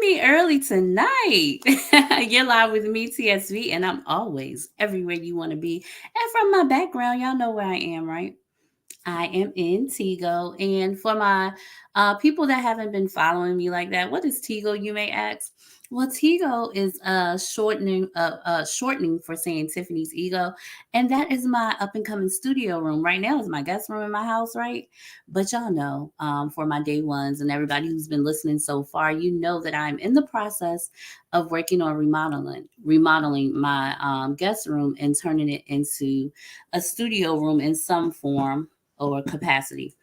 me early tonight. You're live with me, TSV, and I'm always everywhere you want to be. And from my background, y'all know where I am, right? I am in Tigo. And for my people that haven't been following me like that, what is Tigo, you may ask? Well, Tigo is shortening for saying Tiffany's ego, and that is my up and coming studio room. Right now is my guest room in my house, right? But y'all know, for my day ones and everybody who's been listening so far, you know that I'm in the process of working on remodeling my guest room and turning it into a studio room in some form or capacity.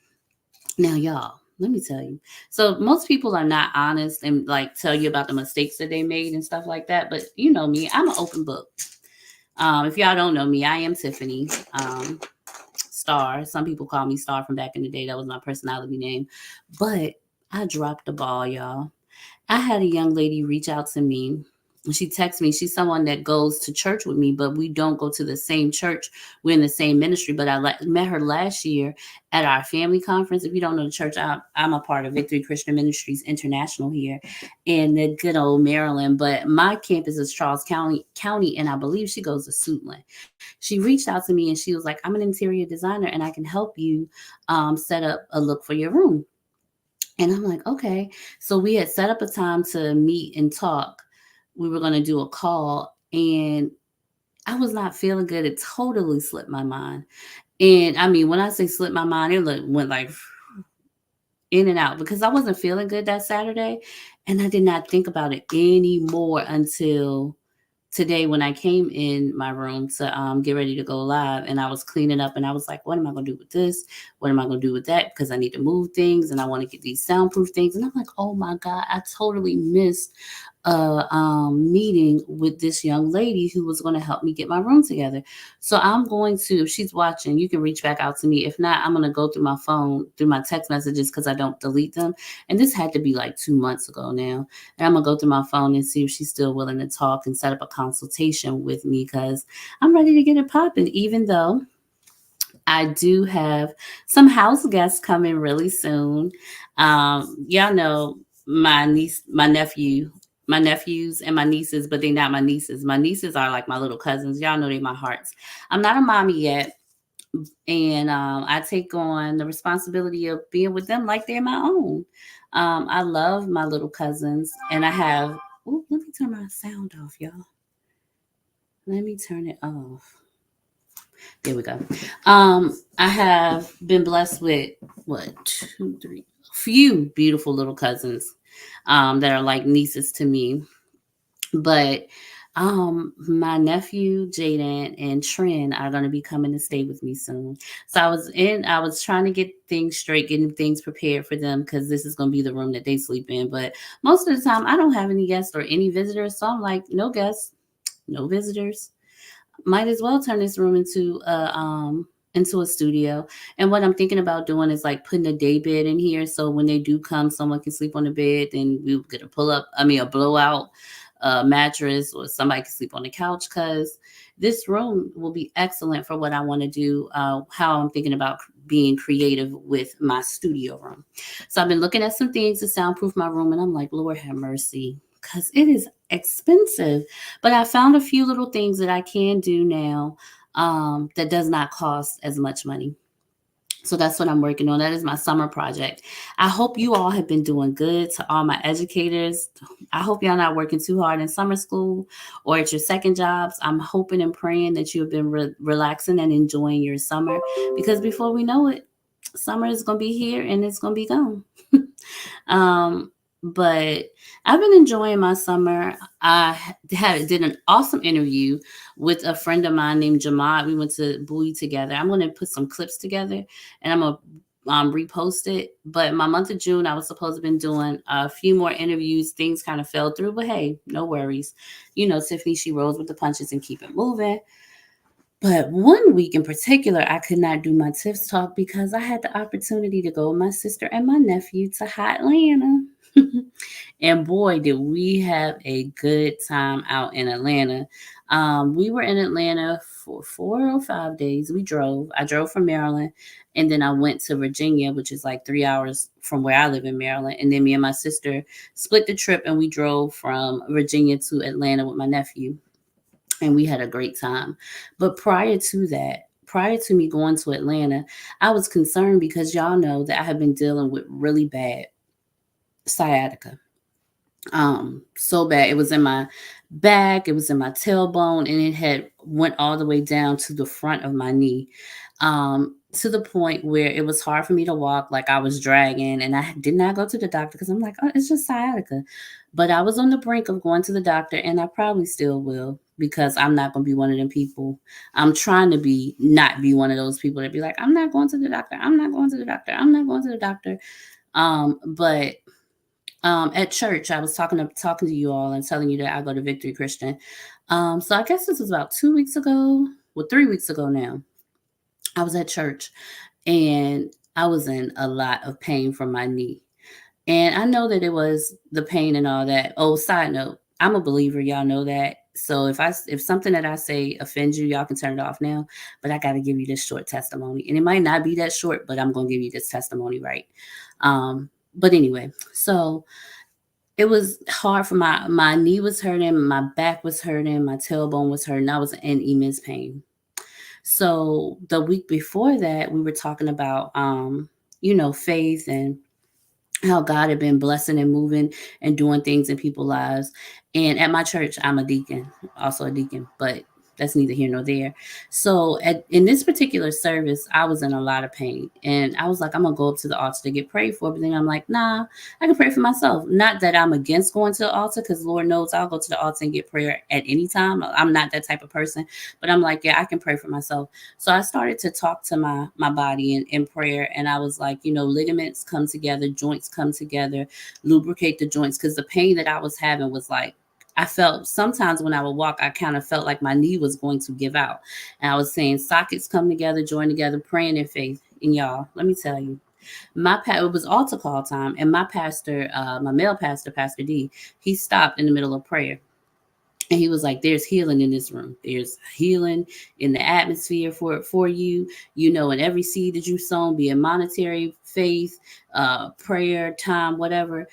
Now, y'all, let me tell you. So, most people are not honest and like tell you about the mistakes that they made and stuff like that. But you know me, I'm an open book. If y'all don't know me, I am Tiffany Star. Some people call me Star from back in the day. That was my personality name. But I dropped the ball, y'all. I had a young lady reach out to me. She texted me. She's someone that goes to church with me, but we don't go to the same church. We're in the same ministry. But met her last year at our family conference. If you don't know the church, I'm a part of Victory Christian Ministries International here in the good old Maryland. But my campus is Charles County, and I believe she goes to Suitland. She reached out to me and she was like, "I'm an interior designer, and I can help you set up a look for your room." And I'm like, okay. So we had set up a time to meet and talk. We were going to do a call, and I was not feeling good. It totally slipped my mind. And I mean, when I say slipped my mind, it went like in and out because I wasn't feeling good that Saturday. And I did not think about it anymore until today when I came in my room to get ready to go live, and I was cleaning up and I was like, what am I going to do with this? What am I going to do with that? Because I need to move things and I want to get these soundproof things. And I'm like, oh my God, I totally missed a meeting with this young lady who was going to help me get my room together. So I'm going to, if she's watching, you can reach back out to me. If not, I'm going to go through my phone, through my text messages because I don't delete them. And this had to be like 2 months ago now. And I'm going to go through my phone and see if she's still willing to talk and set up a consultation with me because I'm ready to get it popping, even though I do have some house guests coming really soon. Y'all know my niece, my nephews and my nieces, but they're not my nieces. My nieces are like my little cousins. Y'all know they my hearts. I'm not a mommy yet, and I take on the responsibility of being with them like they're my own. I love my little cousins, and I have. Ooh, let me turn my sound off, y'all. Let me turn it off. There we go. I have been blessed with what two, three, few beautiful little cousins that are like nieces to me. But my nephew Jaden and Trin are gonna be coming to stay with me soon. So I was trying to get things straight, getting things prepared for them because this is gonna be the room that they sleep in. But most of the time I don't have any guests or any visitors. So I'm like, no guests, no visitors, might as well turn this room into a studio. And what I'm thinking about doing is like putting a day bed in here so when they do come, someone can sleep on the bed. Then we'll get a blowout mattress, or somebody can sleep on the couch because this room will be excellent for what I want to do. How I'm thinking about being creative with my studio room. So I've been looking at some things to soundproof my room, and I'm like, Lord have mercy, because it is expensive. But I found a few little things that I can do now that does not cost as much money. So that's what I'm working on. That is my summer project. I hope you all have been doing good. To all my educators, I hope y'all not working too hard in summer school or at your second jobs. I'm hoping and praying that you have been relaxing and enjoying your summer because before we know it, summer is going to be here and it's going to be gone. But I've been enjoying my summer. I did an awesome interview with a friend of mine named Jamad. We went to Bowie together. I'm going to put some clips together and I'm going to repost it. But my month of June, I was supposed to have been doing a few more interviews. Things kind of fell through, but hey, no worries. You know, Tiffany, she rolls with the punches and keep it moving. But one week in particular, I could not do my Tiff's talk because I had the opportunity to go with my sister and my nephew to Hotlanta. And boy, did we have a good time out in Atlanta. We were in Atlanta for 4 or 5 days. I drove from Maryland, and then I went to Virginia, which is like 3 hours from where I live in Maryland. And then me and my sister split the trip, and we drove from Virginia to Atlanta with my nephew, and we had a great time. But prior to me going to Atlanta, I was concerned because y'all know that I have been dealing with really bad sciatica. So bad. It was in my back, it was in my tailbone, and it had went all the way down to the front of my knee. To the point where it was hard for me to walk, like I was dragging, and I did not go to the doctor because I'm like, oh, it's just sciatica. But I was on the brink of going to the doctor, and I probably still will, because I'm not going to be one of them people. I'm trying to be not be one of those people that be like, I'm not going to the doctor, I'm not going to the doctor, I'm not going to the doctor. But at church, I was talking to you all and telling you that I go to Victory Christian. So I guess this was about 2 weeks ago, well, 3 weeks ago now. I was at church, and I was in a lot of pain from my knee. And I know that it was the pain and all that. Oh, side note, I'm a believer, y'all know that. So if something that I say offends you, y'all can turn it off now. But I got to give you this short testimony, and it might not be that short, but I'm gonna give you this testimony, right? But anyway, so it was hard for my knee was hurting, my back was hurting, my tailbone was hurting. I was in immense pain. So the week before that, we were talking about faith and how God had been blessing and moving and doing things in people's lives. And at my church, I'm a deacon, also a deacon, but that's neither here nor there. So in this particular service, I was in a lot of pain, and I was like, I'm gonna go up to the altar to get prayed for. But then I'm like, nah, I can pray for myself. Not that I'm against going to the altar, because Lord knows I'll go to the altar and get prayer at any time. I'm not that type of person, but I'm like, yeah, I can pray for myself. So I started to talk to my body in prayer, and I was like, ligaments come together, joints come together, lubricate the joints, because the pain that I was having was like, I felt sometimes when I would walk, I kind of felt like my knee was going to give out. And I was saying, sockets come together, join together, praying in faith. And y'all, let me tell you, it was altar call time, and my pastor, my male pastor, Pastor D, he stopped in the middle of prayer. And he was like, there's healing in this room. There's healing in the atmosphere for you, and every seed that you've sown, be it monetary, faith, prayer, time, whatever,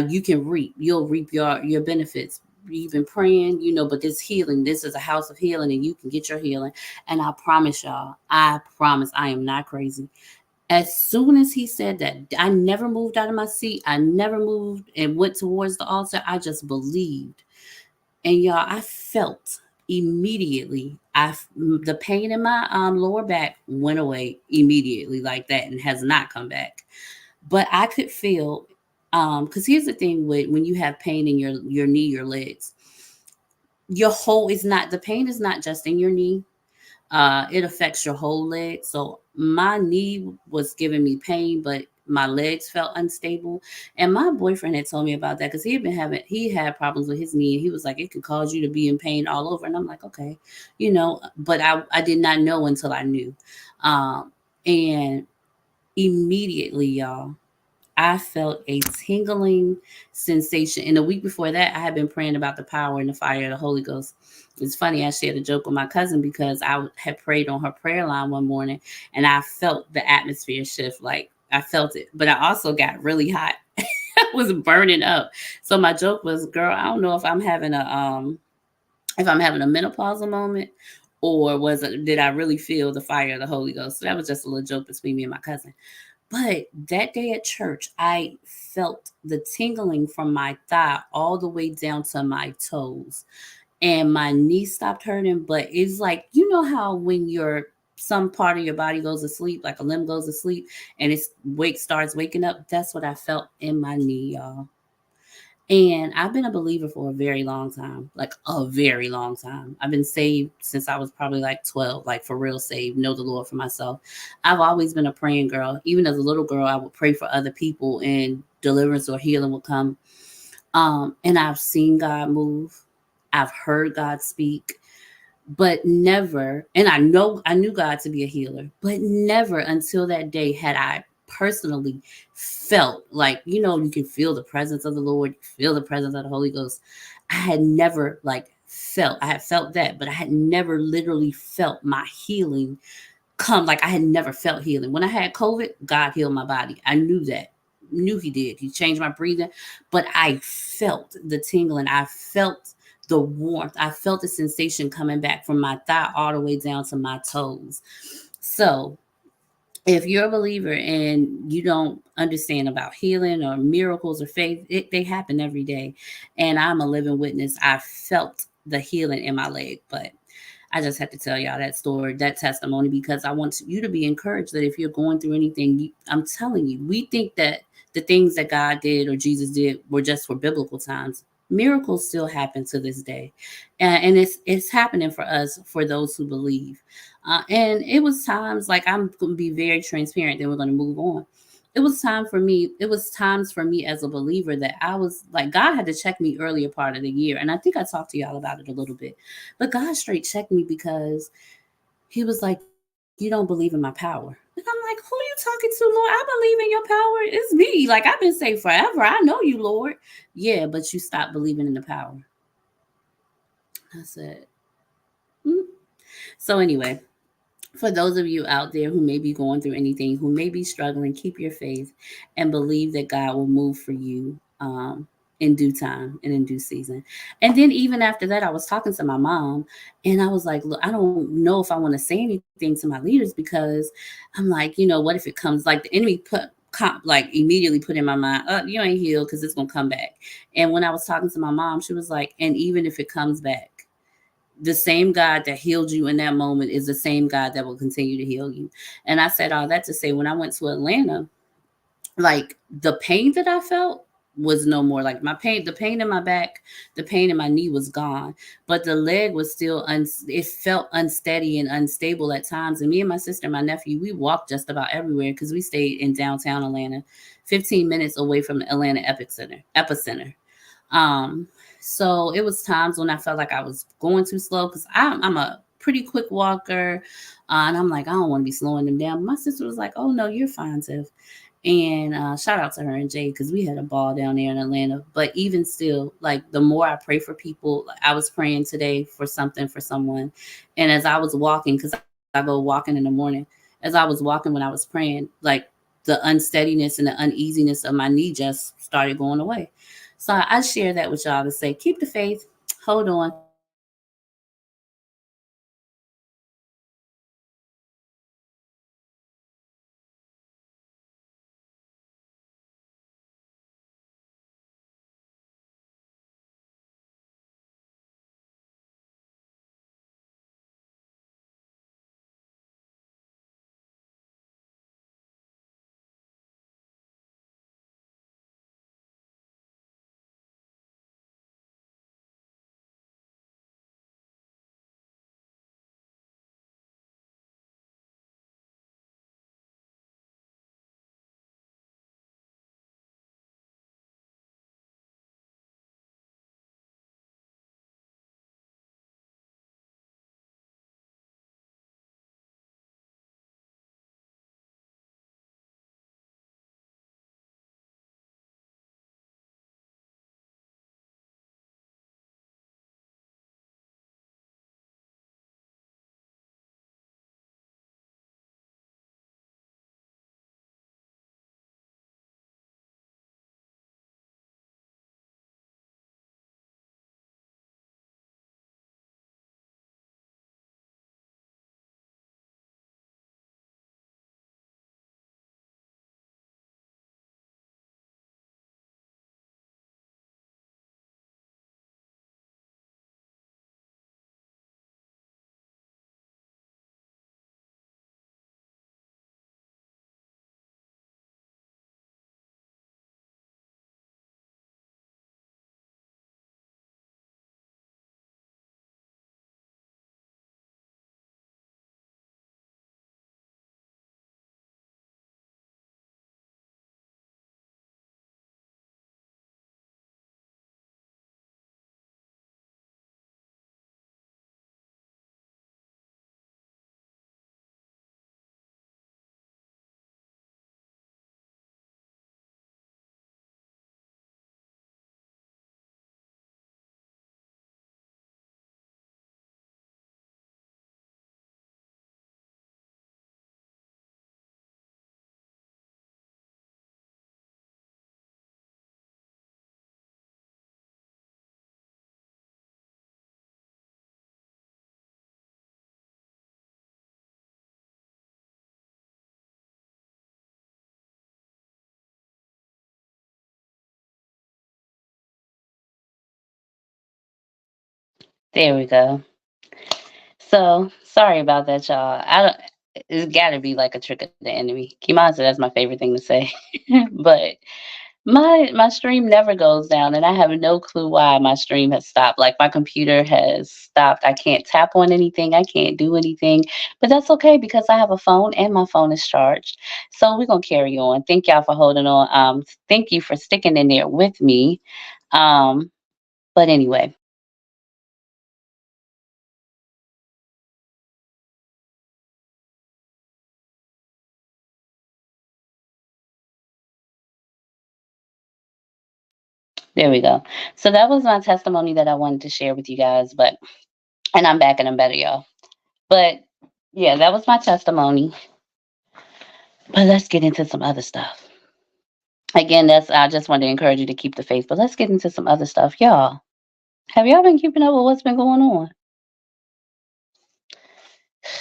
you can reap. You'll reap your benefits. You've been praying, but this healing, this is a house of healing, and you can get your healing. And I promise y'all, I promise I am not crazy. As soon as he said that, I never moved out of my seat. I never moved and went towards the altar. I just believed. And y'all, I felt immediately, the pain in my lower back went away immediately like that, and has not come back. But I could feel, because here's the thing with when you have pain in your knee, your legs, the pain is not just in your knee. It affects your whole leg. So my knee was giving me pain, but my legs felt unstable. And my boyfriend had told me about that, because he had problems with his knee, and he was like, it could cause you to be in pain all over. And I'm like, okay, but I did not know until I knew. And immediately, y'all, I felt a tingling sensation. And the week before that, I had been praying about the power and the fire of the Holy Ghost. It's funny, I shared a joke with my cousin, because I had prayed on her prayer line one morning, and I felt the atmosphere shift. Like, I felt it, but I also got really hot. I was burning up. So my joke was, girl, I don't know if I'm having a menopausal moment, or did I really feel the fire of the Holy Ghost? So that was just a little joke between me and my cousin. But that day at church, I felt the tingling from my thigh all the way down to my toes. And my knee stopped hurting. But it's like, how when some part of your body goes to sleep, like a limb goes to sleep, and it starts waking up. That's what I felt in my knee, y'all. And I've been a believer for a very long time, like a very long time. I've been saved since I was probably like 12, like for real saved, know the Lord for myself. I've always been a praying girl. Even as a little girl, I would pray for other people, and deliverance or healing would come. And I've seen God move. I've heard God speak, but never, and I knew God to be a healer, but never until that day had I personally felt like, you can feel the presence of the Lord, feel the presence of the Holy Ghost. I had never I had felt that, but I had never literally felt my healing come. Like, I had never felt healing. When I had COVID, God healed my body. I knew that. Knew he did. He changed my breathing, but I felt the tingling. I felt the warmth. I felt the sensation coming back from my thigh all the way down to my toes. So, if you're a believer and you don't understand about healing or miracles or faith, they happen every day. And I'm a living witness. I felt the healing in my leg, but I just had to tell y'all that story, that testimony, because I want you to be encouraged that if you're going through anything, I'm telling you, we think that the things that God did or Jesus did were just for biblical times. Miracles still happen to this day, and it's happening for us, for those who believe. And it was times, like, I'm going to be very transparent. Then we're going to move on. It was time for me. It was times for me as a believer that I was like, God had to check me earlier part of the year, and I think I talked to y'all about it a little bit. But God straight checked me because he was like, you don't believe in my power. And I'm like, who are you talking to, Lord? I believe in your power. It's me. Like, I've been saved forever. I know you, Lord. Yeah, but you stopped believing in the power. I said, "Mm." So anyway, for those of you out there who may be going through anything, who may be struggling, keep your faith and believe that God will move for you in due time and in due season. And then even after that, I was talking to my mom, and I was like, look, I don't know if I want to say anything to my leaders, because I'm like, what if it comes, like, the enemy like immediately put in my mind, oh, you ain't healed because it's gonna come back. And when I was talking to my mom, she was like, and even if it comes back, the same God that healed you in that moment is the same God that will continue to heal you. And I said all that to say, when I went to Atlanta, like, the pain that I felt was no more. Like, the pain in my back, the pain in my knee was gone, but the leg was still it felt unsteady and unstable at times. And me and my sister and my nephew, we walked just about everywhere because we stayed in downtown Atlanta, 15 minutes away from the Atlanta epicenter. Um, so it was times when I felt like I was going too slow, because I'm a pretty quick walker. And I'm like, I don't want to be slowing them down. But my sister was like, oh, no, you're fine, Tiff. And shout out to her and Jay, because we had a ball down there in Atlanta. But even still, like, the more I pray for people, like, I was praying today for something for someone. And as I was walking, because I go walking in the morning, as I was walking when I was praying, like, the unsteadiness and the uneasiness of my knee just started going away. So I share that with y'all to say, keep the faith, hold on, God got you, and just keep moving forward. And I pray that you all have a blessed day. There we go. So sorry about that, y'all. I don't. It's got to be like a trick of the enemy. Kimon said that's my favorite thing to say, but my stream never goes down, and I have no clue why my stream has stopped. Like my computer has stopped. I can't tap on anything. I can't do anything. But that's okay because I have a phone and my phone is charged. So we're gonna carry on. Thank y'all for holding on. Thank you for sticking in there with me. Um, but anyway, there we go. So that was my testimony that I wanted to share with you guys. But and I'm back and I'm better, y'all. But yeah, that was my testimony. But let's get into some other stuff. Again, that's I just want to encourage you to keep the faith. But let's get into some other stuff, y'all. Have y'all been keeping up with what's been going on?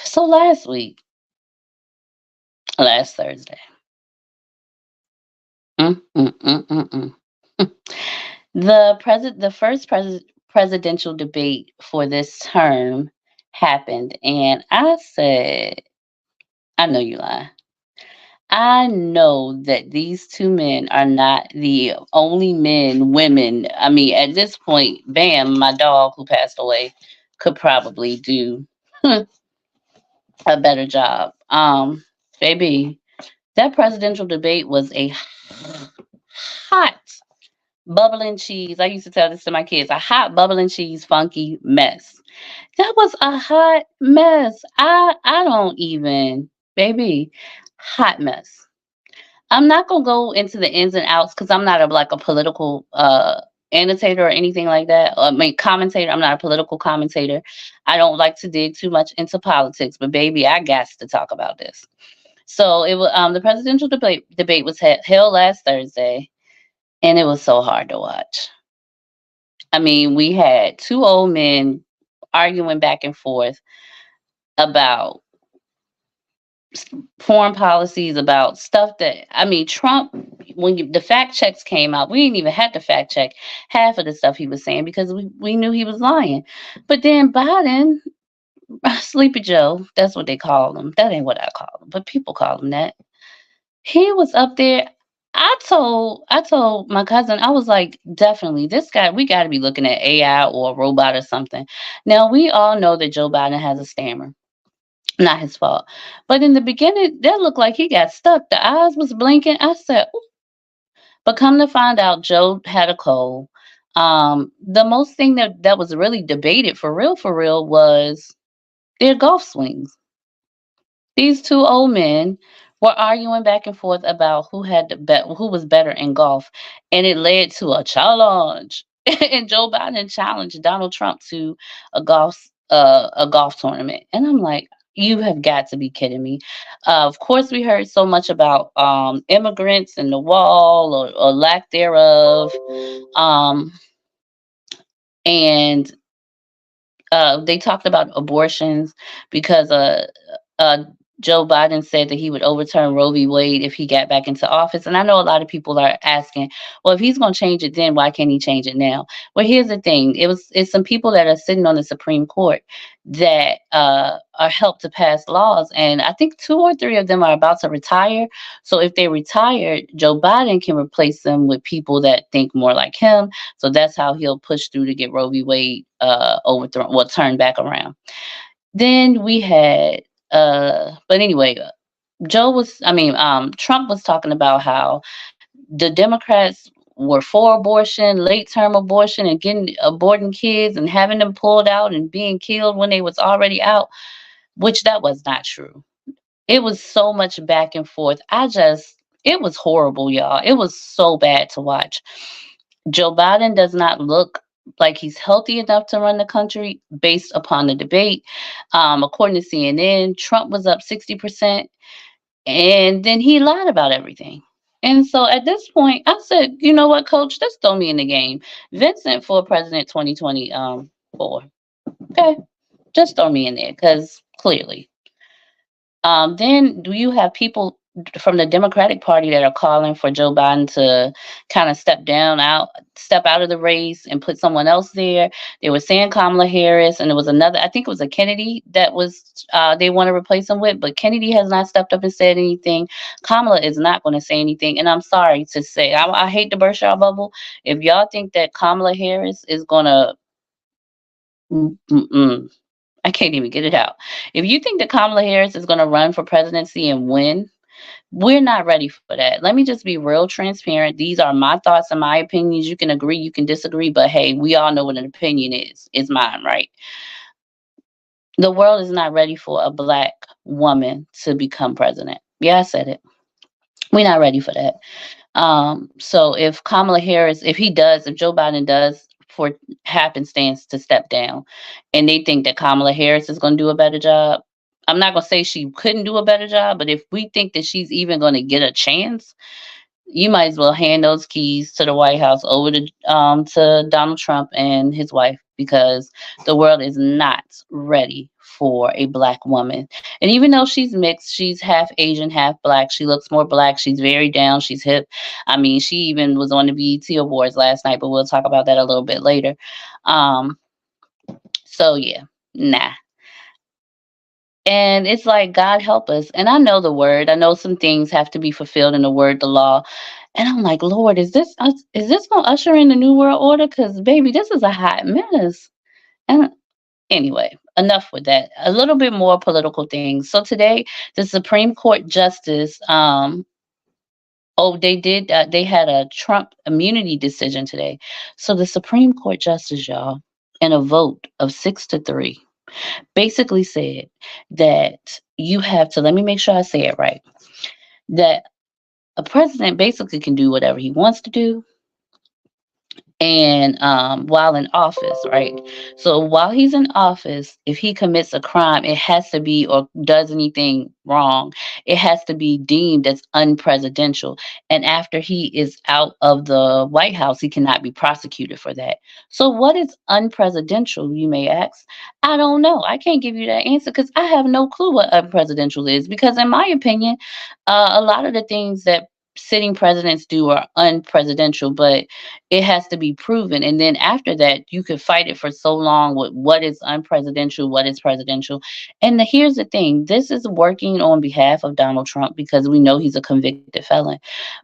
So last week, last Thursday, mm, mm, mm, mm, mm. The first presidential debate for this term happened, and I said, I know you lying. I know that these two men are not the only men, women. I mean, at this point, bam, my dog who passed away could probably do a better job. Baby, that presidential debate was a hot bubbling cheese. I used to tell this to my kids, a hot bubbling cheese funky mess. That was a hot mess. I don't even, baby, hot mess. I'm not gonna go into the ins and outs because I'm not like a political annotator or anything like that. I mean, commentator. I'm not a political commentator. I don't like to dig too much into politics, but baby, I got to talk about this. So it was the presidential debate was held last Thursday, and it was so hard to watch. I mean, we had two old men arguing back and forth about foreign policies, about stuff that I mean, Trump. The fact checks came out, we didn't even have to fact check half of the stuff he was saying because we knew he was lying. But then Biden, Sleepy Joe, that's what they call him. That ain't what I call him, but people call him that. He was up there. I told my cousin, I was like, definitely this guy, we got to be looking at AI or a robot or something. Now we all know that Joe Biden has a stammer. Not his fault. But in the beginning, that looked like he got stuck. The eyes was blinking. I said, "Ooh." But come to find out, Joe had a cold. The most thing that was really debated for real, was their golf swings. These two old men were arguing back and forth about who had the who was better in golf, and it led to a challenge. And Joe Biden challenged Donald Trump to a golf tournament, and I'm like, you have got to be kidding me. Of course, we heard so much about immigrants and the wall or lack thereof, um, and they talked about abortions because uh, Joe Biden said that he would overturn Roe v. Wade if he got back into office. And I know a lot of people are asking, well, if he's going to change it, then why can't he change it now? Well, here's the thing: it's some people that are sitting on the Supreme Court that are helped to pass laws, and I think two or three of them are about to retire. So if they retire, Joe Biden can replace them with people that think more like him. So that's how he'll push through to get Roe v. Wade overthrown, well, turned back around. Then we had, but anyway, Trump was talking about how the Democrats were for abortion, late term abortion, and getting aborting kids and having them pulled out and being killed when they was already out, which that was not true. It was so much back and forth. It was horrible, y'all. It was so bad to watch. Joe Biden does not look like he's healthy enough to run the country based upon the debate. According to CNN, Trump was up 60%, and then he lied about everything. And so at this point, I said, you know what, coach, just throw me in the game. Vincent for president 2020 four. Okay. Just throw me in there because clearly. Then do you have people from the Democratic Party that are calling for Joe Biden to kind of step out of the race and put someone else there. They were saying Kamala Harris, and there was another. I think it was a Kennedy that was they want to replace him with, but Kennedy has not stepped up and said anything. Kamala is not going to say anything, and I'm sorry to say, I hate to burst y'all bubble. If y'all think that Kamala Harris is gonna, mm-mm, I can't even get it out. If you think that Kamala Harris is going to run for presidency and win, we're not ready for that. Let me just be real transparent. These are my thoughts and my opinions. You can agree, you can disagree, but hey, we all know what an opinion is. It's mine, right? The world is not ready for a black woman to become president. Yeah, I said it. We're not ready for that. So if Kamala Harris, if Joe Biden does for happenstance to step down, and they think that Kamala Harris is going to do a better job, I'm not going to say she couldn't do a better job, but if we think that she's even going to get a chance, you might as well hand those keys to the White House over to Donald Trump and his wife, because the world is not ready for a black woman. And even though she's mixed, she's half Asian, half black. She looks more black. She's very down. She's hip. I mean, she even was on the BET Awards last night, but we'll talk about that a little bit later. Um, so yeah, nah. And it's like, God help us. And I know the word. I know some things have to be fulfilled in the word, the law. And I'm like, Lord, is this gonna usher in the new world order? Because baby, this is a hot mess. And anyway, enough with that. A little bit more political things. So today, the Supreme Court justice, they had a Trump immunity decision today. So the Supreme Court justice, y'all, in a vote of 6-3, basically said that you have to, let me make sure I say it right, that a president basically can do whatever he wants to do, and while in office, right? So while he's in office, if he commits a crime, it has to be, or does anything wrong, it has to be deemed as unpresidential. And after he is out of the White House, he cannot be prosecuted for that. So what is unpresidential, you may ask? I don't know. I can't give you that answer because I have no clue what unpresidential is. Because in my opinion, a lot of the things that sitting presidents do are unpresidential, but it has to be proven. And then after that, you could fight it for so long with what is unpresidential, what is presidential. And here's the thing, this is working on behalf of Donald Trump because we know he's a convicted felon.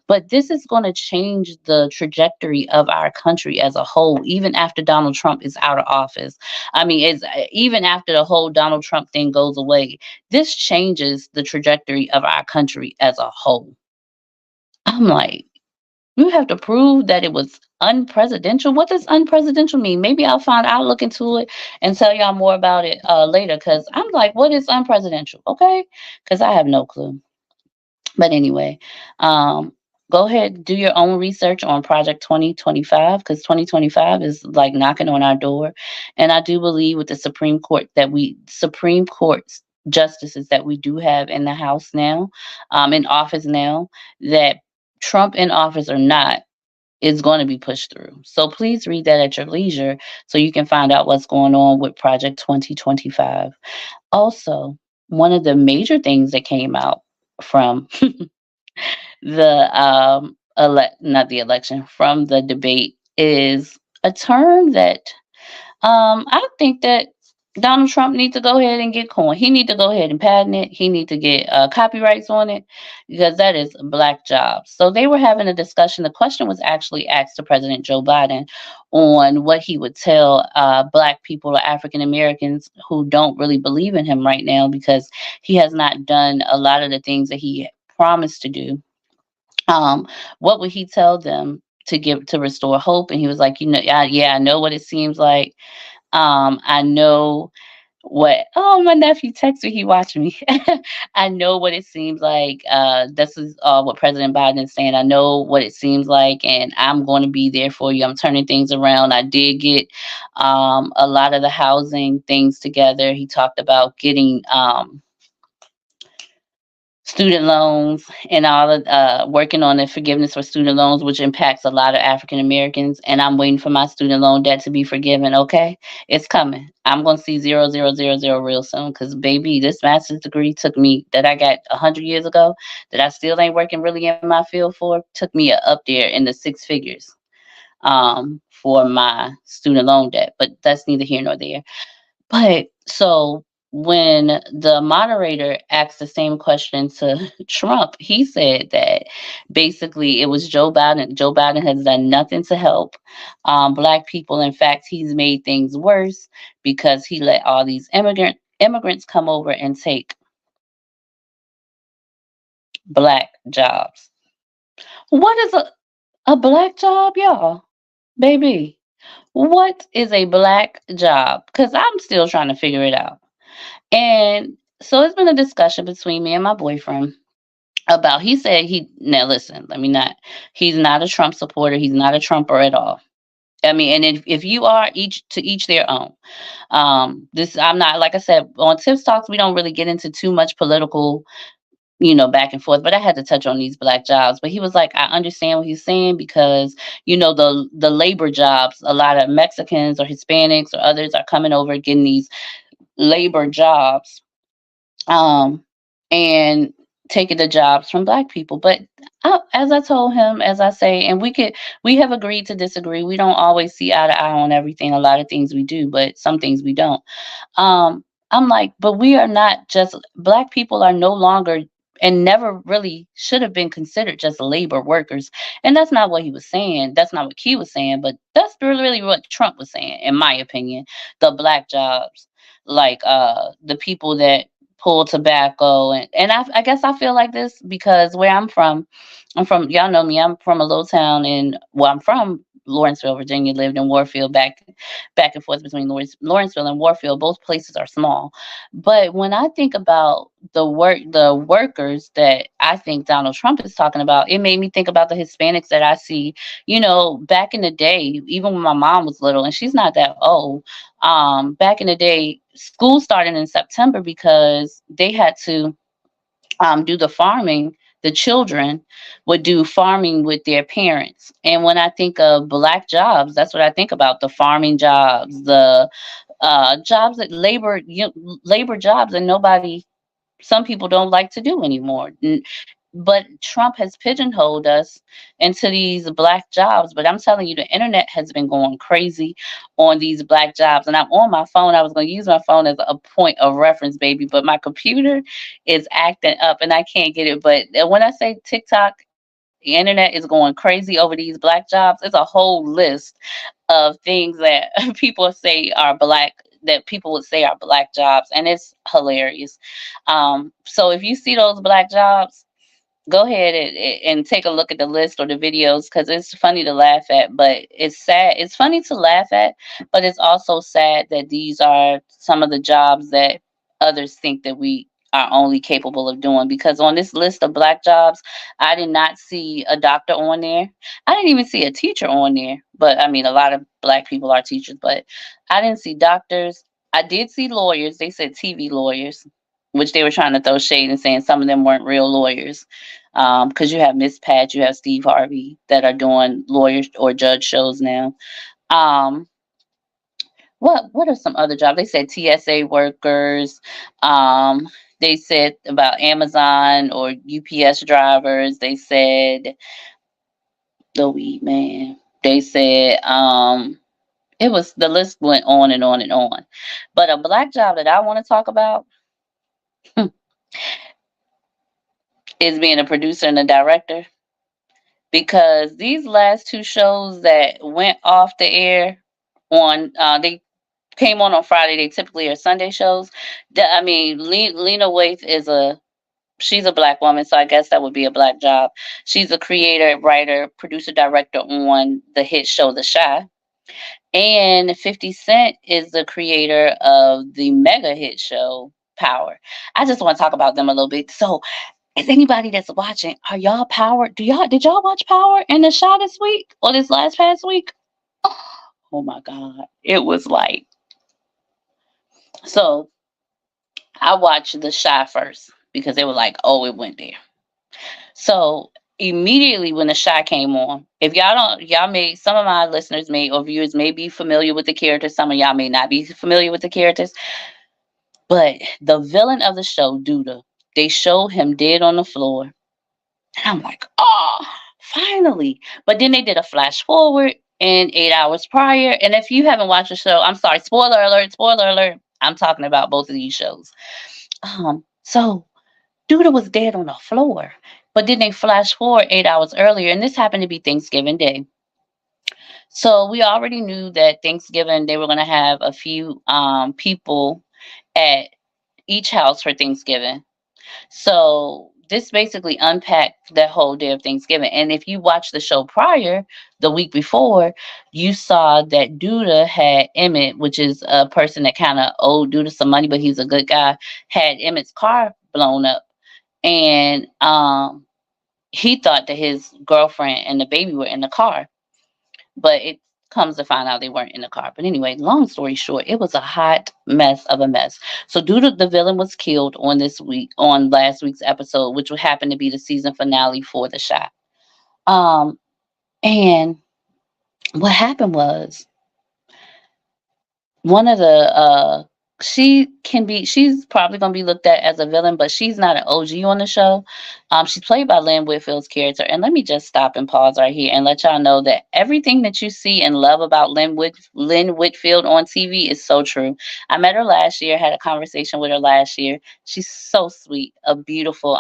But this is going to change the trajectory of our country as a whole, even after Donald Trump is out of office. I mean, even after the whole Donald Trump thing goes away, this changes the trajectory of our country as a whole. I'm like, you have to prove that it was unpresidential. What does unpresidential mean? Maybe I'll look into it and tell y'all more about it later. Cause I'm like, what is unpresidential? Okay. Cause I have no clue. But anyway, um, go ahead, do your own research on Project 2025, because 2025 is like knocking on our door. And I do believe with the Supreme Court justices that we do have in the House now, in office now, that Trump in office or not, is going to be pushed through. So please read that at your leisure so you can find out what's going on with Project 2025. Also, one of the major things that came out from not the election, from the debate, is a term that I think that Donald Trump needs to go ahead and get coined. He need to go ahead and patent it. He need to get copyrights on it, because that is black jobs. So they were having a discussion. The question was actually asked to President Joe Biden on what he would tell black people or African Americans who don't really believe in him right now, because he has not done a lot of the things that he promised to do. What would he tell them to restore hope? And he was like, yeah, I know what it seems like. I know what, oh, my nephew texted me, he watched me. I know what it seems like. This is what President Biden is saying. I know what it seems like, and I'm going to be there for you. I'm turning things around. I did get a lot of the housing things together. He talked about getting student loans and all of working on the forgiveness for student loans, which impacts a lot of African Americans. And I'm waiting for my student loan debt to be forgiven. Okay, it's coming. I'm gonna see 0000 real soon. Cause baby, this master's degree took me that I got 100 years ago that I still ain't working really in my field for. Took me up there in the six figures for my student loan debt. But that's neither here nor there. But so when the moderator asked the same question to Trump, he said that basically it was Joe Biden. Joe Biden has done nothing to help Black people. In fact, he's made things worse because he let all these immigrants come over and take Black jobs. What is a Black job, y'all? Baby, what is a Black job? Because I'm still trying to figure it out. And so it's been a discussion between me and my boyfriend about he said he now listen, let me not he's not a Trump supporter, he's not a Trumper at all. I mean, and if you are each their own. This I'm not like I said on Tips Talks, we don't really get into too much political, back and forth, but I had to touch on these Black jobs. But he was like, I understand what he's saying because, the labor jobs, a lot of Mexicans or Hispanics or others are coming over getting these labor jobs um, and taking the jobs from Black people. But as I told him, as I say, and we have agreed to disagree. We don't always see eye to eye on everything. A lot of things we do, but some things we don't. I'm like, but we are not just Black people are no longer and never really should have been considered just labor workers. And that's not what he was saying. That's not what Key was saying, but that's really what Trump was saying, in my opinion. The Black jobs, like the people that pull tobacco and I guess I feel like this because where I'm from, y'all know me, I'm from a little town in well, I'm from Lawrenceville, Virginia, lived in Warfield back and forth between Lawrenceville and Warfield. Both places are small. But when I think about the workers that I think Donald Trump is talking about, it made me think about the Hispanics that I see, back in the day, even when my mom was little, and she's not that old. Back in the day, school started in September because they had to do the farming. The children would do farming with their parents. And when I think of Black jobs, that's what I think about: the farming jobs, the jobs that labor jobs that some people don't like to do anymore. But Trump has pigeonholed us into these Black jobs. But I'm telling you, the internet has been going crazy on these Black jobs. And I'm on my phone. I was going to use my phone as a point of reference, baby, but my computer is acting up and I can't get it. But when I say TikTok, the internet is going crazy over these Black jobs. It's a whole list of things that people say are Black that people would say are Black jobs, and it's hilarious. So if you see those Black jobs, go ahead and take a look at the list or the videos because it's funny to laugh at, but it's sad. It's funny to laugh at, but it's also sad that these are some of the jobs that others think that we are only capable of doing. Because on this list of Black jobs, I did not see a doctor on there. I didn't even see a teacher on there. But I mean, a lot of Black people are teachers, but I didn't see doctors. I did see lawyers. They said TV lawyers, which they were trying to throw shade and saying some of them weren't real lawyers. Because you have Miss Pat, you have Steve Harvey that are doing lawyers or judge shows now. Um, what are some other jobs? They said TSA workers. Um, they said about Amazon or UPS drivers. They said the weed man. They said it was the list went on and on and on. But a Black job that I want to talk about is being a producer and a director. Because these last two shows that went off the air they came on Friday. They typically are Sunday shows. I mean, Lena Waithe she's a Black woman, so I guess that would be a Black job. She's a creator, writer, producer, director on the hit show The Chi. And 50 Cent is the creator of the mega hit show Power. I just want to talk about them a little bit. So is anybody that's watching, are y'all Power? Did y'all watch Power in the Chi this week or this last past week? Oh my God. It was like, so I watched the Chi first. because they were like, oh, it went there. So immediately when the shot came on, if y'all don't, y'all may, some of my listeners may or viewers may be familiar with the characters. Some of y'all may not be familiar with the characters, but the villain of the show, Duda, they showed him dead on the floor. And I'm like, oh, finally. But then they did a flash forward in 8 hours prior. And if you haven't watched the show, I'm sorry, spoiler alert, spoiler alert. I'm talking about both of these shows. So Duda was dead on the floor. But then they flash forward 8 hours earlier, and this happened to be Thanksgiving Day. So we already knew that Thanksgiving they were going to have a few people at each house for Thanksgiving. So this basically unpacked that whole day of Thanksgiving. And if you watched the show prior, the week before, you saw that Duda had Emmett, which is a person that kind of owed Duda some money, but he's a good guy, had Emmett's car blown up. And he thought that his girlfriend and the baby were in the car, but it comes to find out they weren't in the car. But anyway, long story short, it was a hot mess of a mess. So Duda, the villain, was killed on last week's episode, which would happen to be the season finale for the shot. Um, and what happened was one of the she's probably gonna be looked at as a villain, but she's not an OG on the show. She's played by Lynn Whitfield's character. And let me just stop and pause right here and let y'all know that everything that you see and love about Lynn Whitfield on TV is so true. I met her last year, had a conversation with her last year. She's so sweet, a beautiful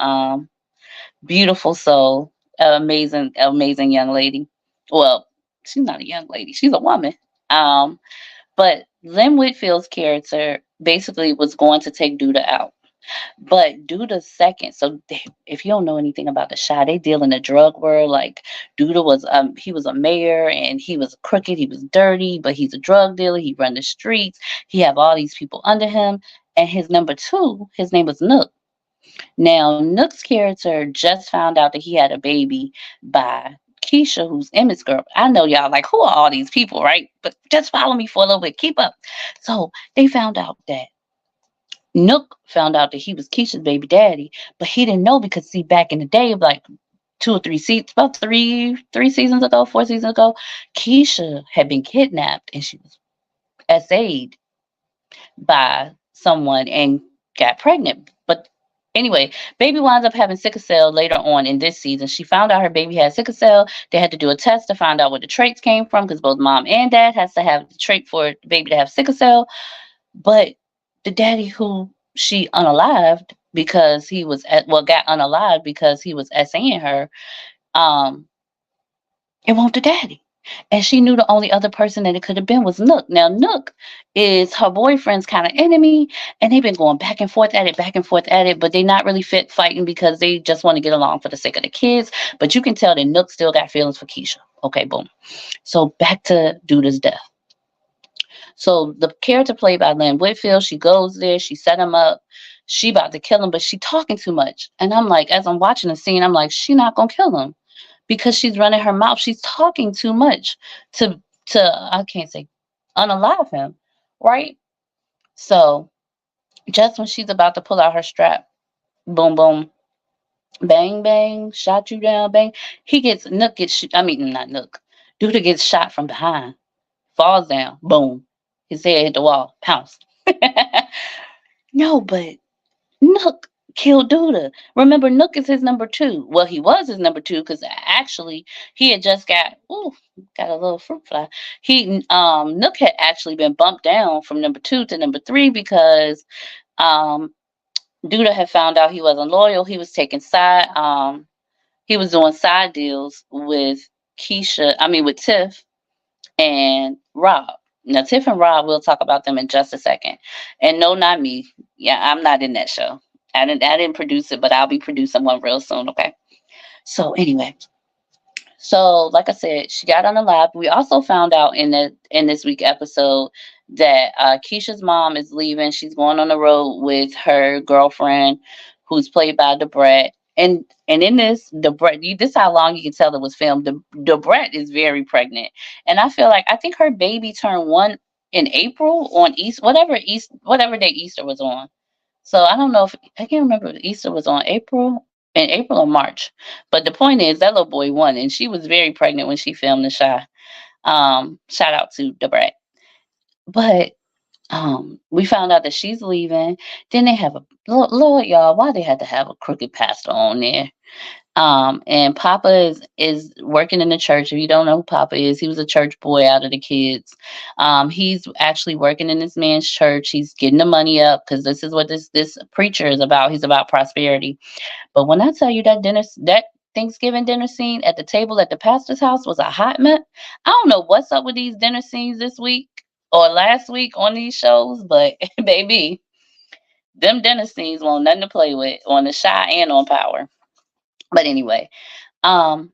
soul, amazing young lady. Well, she's not a young lady, she's a woman. Um, but Lynn Whitfield's character basically was going to take Duda out. But Duda's second, so if you don't know anything about the shot, they deal in the drug world. Like Duda was, he was a mayor and he was crooked, he was dirty, but he's a drug dealer. He run the streets. He have all these people under him. And his number two, his name was Nook. Now, Nook's character just found out that he had a baby by Keisha, who's Emmett's girl. I know y'all like, who are all these people, right? But just follow me for a little bit. Keep up. So they found out that Nook found out that he was Keisha's baby daddy, but he didn't know because see, back in the day, like two or three seasons, about three seasons ago, 4 seasons ago, Keisha had been kidnapped and she was SA'd by someone and got pregnant. But anyway, baby winds up having sickle cell later on in this season. She found out her baby had sickle cell. They had to do a test to find out where the traits came from because both mom and dad has to have the trait for the baby to have sickle cell. But the daddy who she unalived because he was got unalived because he was SAing her, um, it wasn't the daddy. And she knew the only other person that it could have been was Nook. Now, Nook is her boyfriend's kind of enemy, and they've been going back and forth at it, but they're not really fit fighting because they just want to get along for the sake of the kids. But you can tell that Nook still got feelings for Keisha. Okay, boom. So back to Duda's death. So the character played by Lynn Whitfield, she goes there, she set him up, she about to kill him, but she talking too much. And I'm like, as I'm watching the scene, I'm like, she not gonna kill him because she's running her mouth. She's talking too much to I can't say unalive him, right? So just when she's about to pull out her strap, boom, boom, bang, bang, shot you down, bang. Nook gets, I mean, not Nook. Duda gets shot from behind, falls down, boom. His head hit the wall, pounced. No, but Nook killed Duda. Remember, Nook is his number two. Well, he was his number two because actually he had just got a little fruit fly. Nook had actually been bumped down from number two to number three because Duda had found out he wasn't loyal. He was he was doing side deals with with Tiff and Rob. Now, Tiff and Rob, we'll talk about them in just a second. And no, not me. Yeah, I'm not in that show. I didn't produce it, but I'll be producing one real soon. Okay. So anyway, so like I said, she got on the lab. We also found out in this week episode that Keisha's mom is leaving. She's going on the road with her girlfriend, who's played by Debret. And in this, Debret, this is how long you can tell it was filmed. Debret is very pregnant, and I think her baby turned 1 in April on whatever day Easter was on. So I don't know if I can't remember if Easter was on in April or March. But the point is that little boy won, and she was very pregnant when she filmed the Shy. Shout out to the brat. But we found out that she's leaving. Then they have a Lord, y'all, why they had to have a crooked pastor on there? And Papa is working in the church. If you don't know who Papa is, he was a church boy out of the kids. He's actually working in this man's church. He's getting the money up because this is what this preacher is about. He's about prosperity. But when I tell you that Thanksgiving dinner scene at the table at the pastor's house was a hot mess. I don't know what's up with these dinner scenes this week or last week on these shows, but baby, them dinner scenes want nothing to play with on the Shy and on Power. But anyway, um,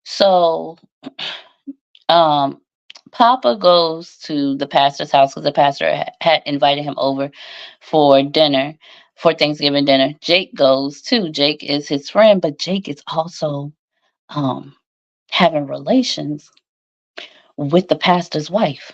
so um, Papa goes to the pastor's house because the pastor had invited him over for dinner, for Thanksgiving dinner. Jake goes too. Jake is his friend, but Jake is also um, having relations with the pastor's wife.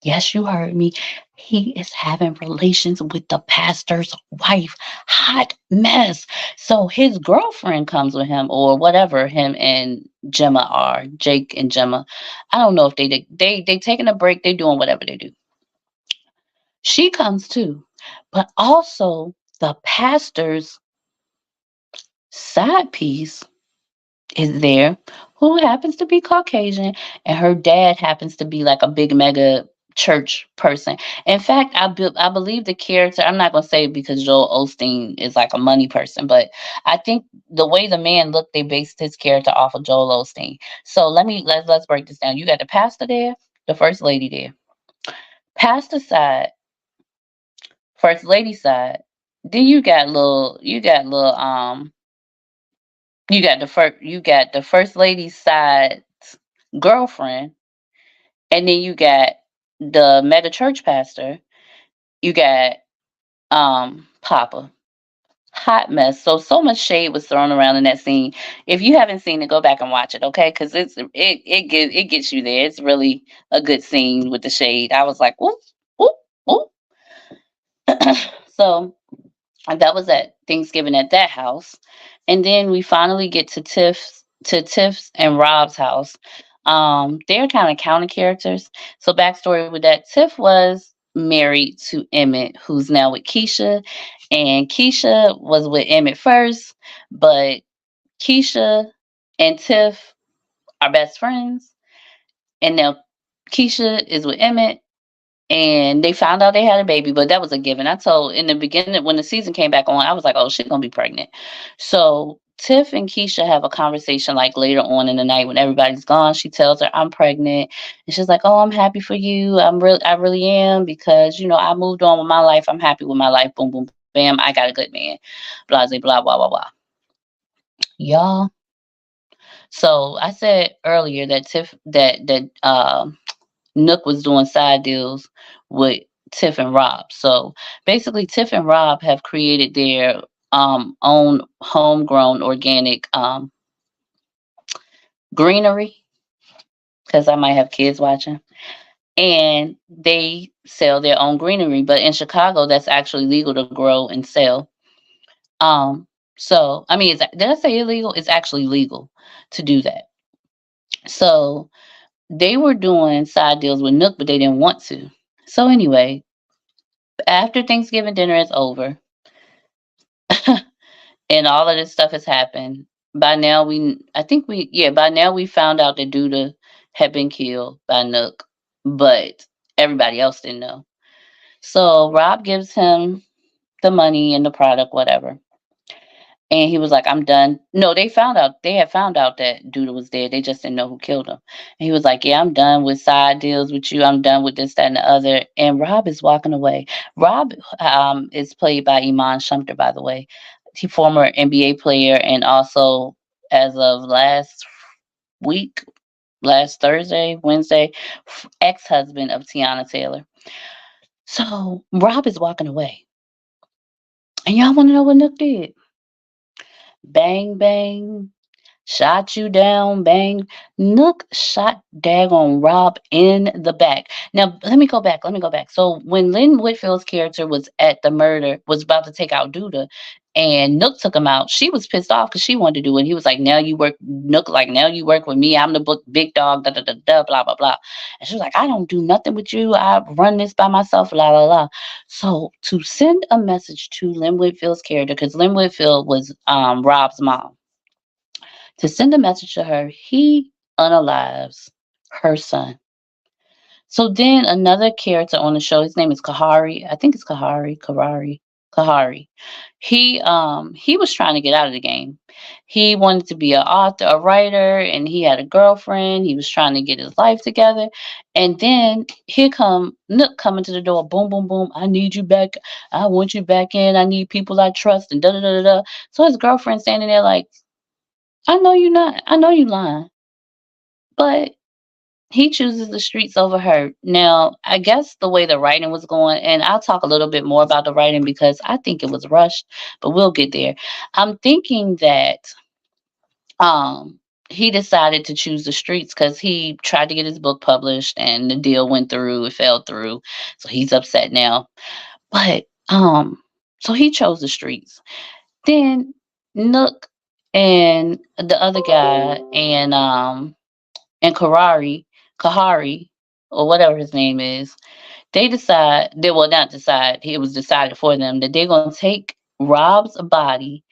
Yes, you heard me. He is having relations with the pastor's wife. Hot mess. So his girlfriend comes with him, or whatever him and Gemma are, Jake and Gemma. I don't know if they taking a break. They doing whatever they do. She comes too, but also the pastor's side piece is there, who happens to be Caucasian, and her dad happens to be like a big mega church person. In fact, I believe the character. I'm not gonna say it because Joel Osteen is like a money person, but I think the way the man looked, they based his character off of Joel Osteen. So let's break this down. You got the pastor there, the first lady there, pastor side, first lady side. Then you got the first lady's side girlfriend, and then you got the mega church pastor. You got Papa. Hot mess. So much shade was thrown around in that scene. If you haven't seen it, go back and watch it, okay? Because it gets you there. It's really a good scene with the shade. I was like, whoop, whoop, whoop. So and that was at Thanksgiving at that house. And then we finally get to Tiff's and Rob's house. They're kind of counter characters. So backstory with that, Tiff was married to Emmett, who's now with Keisha. And Keisha was with Emmett first, but Keisha and Tiff are best friends. And now Keisha is with Emmett, and they found out they had a baby, but that was a given. I told in the beginning when the season came back on, I was like, "Oh, she's gonna be pregnant." So Tiff and Keisha have a conversation like later on in the night when everybody's gone. She tells her, "I'm pregnant," and she's like, "Oh, I'm happy for you. I really am because I moved on with my life. I'm happy with my life. Boom, boom, bam. I got a good man. Blah, blah, blah, blah, blah, blah." Y'all. So I said earlier that Tiff that Nook was doing side deals with Tiff and Rob. So basically, Tiff and Rob have created their own homegrown organic greenery because I might have kids watching. And they sell their own greenery, but in Chicago, that's actually legal to grow and sell. Um, so I mean, did I say illegal? It's actually legal to do that. So they were doing side deals with Nook, but they didn't want to. So anyway, after Thanksgiving dinner is over and all of this stuff has happened, by now by now we found out that Duda had been killed by Nook, but everybody else didn't know. So Rob gives him the money and the product, whatever. And he was like, "I'm done." No, they had found out that Duda was dead. They just didn't know who killed him. And he was like, "Yeah, I'm done with side deals with you. I'm done with this, that, and the other." And Rob is walking away. Rob is played by Iman Shumpter, by the way. He former NBA player and also as of week, last Thursday, Wednesday, ex-husband of Tiana Taylor. So Rob is walking away. And y'all want to know what Nook did? Bang, bang. Shot you down, bang. Nook shot daggone Rob in the back. Now let me go back. Let me go back. So when Lynn Whitfield's character was at the murder, was about to take out Duda, and Nook took him out, she was pissed off because she wanted to do it. He was like, "Now you work." Nook like, "Now you work with me. I'm the big dog." Da da da da. Blah blah blah. And she was like, "I don't do nothing with you. I run this by myself." La la la. So to send a message to Lynn Whitfield's character, because Lynn Whitfield was Rob's mom, to send a message to her, he unalives her son. So then another character on the show, his name is Kahari. I think it's Kahari. He was trying to get out of the game. He wanted to be an author, a writer, and he had a girlfriend. He was trying to get his life together. And then here come Nook coming to the door, boom, boom, boom. I need you back. I want you back in. I need people I trust and da da da da da. So his girlfriend standing there like, I know you not. I know you lying. But he chooses the streets over her. Now, I guess the way the writing was going, and I'll talk a little bit more about the writing because I think it was rushed, but we'll get there. I'm thinking that um he decided to choose the streets because he tried to get his book published and the deal went through, it fell through. So he's upset now. But so he chose the streets. Then Nook and the other guy and Kahari, or whatever his name is, they will not decide, it was decided for them that they're going to take Rob's body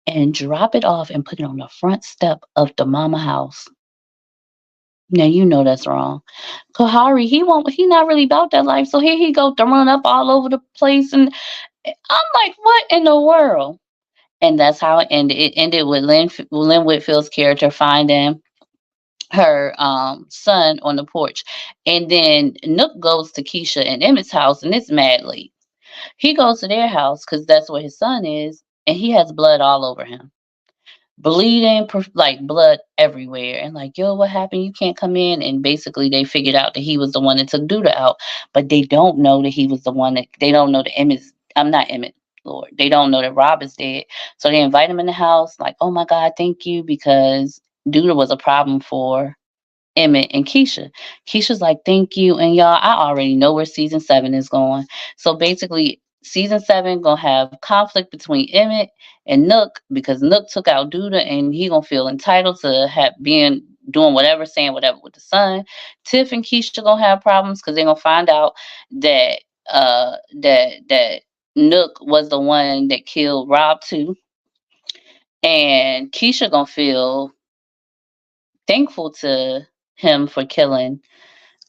and drop it off and put it on the front step of the mama house. Now you know that's wrong. Kahari, he not really about that life. So here he go throwing up all over the place, and I'm like, what in the world? And that's how it ended. It ended with Lynn Whitfield's character finding her son on the porch. And then Nook goes to Keisha and Emmett's house, and it's mad late. He goes to their house because that's where his son is, and he has blood all over him. Bleeding, like blood everywhere. And like, yo, what happened? You can't come in. And basically, they figured out that he was the one that took Duda out, but they don't know that he was the one that, they don't know that Emmett's, I'm not Emmett, Lord. They don't know that Rob is dead. So they invite him in the house, like, oh my God, thank you, because Duda was a problem for Emmett and Keisha. Keisha's like, thank you. And y'all, I already know where season 7 is going. So basically, season 7 gonna have conflict between Emmett and Nook because Nook took out Duda and he gonna feel entitled to have being doing whatever, saying whatever with the son. Tiff and Keisha gonna have problems because they're gonna find out that that Nook was the one that killed Rob too. And Keisha gonna feel thankful to him for killing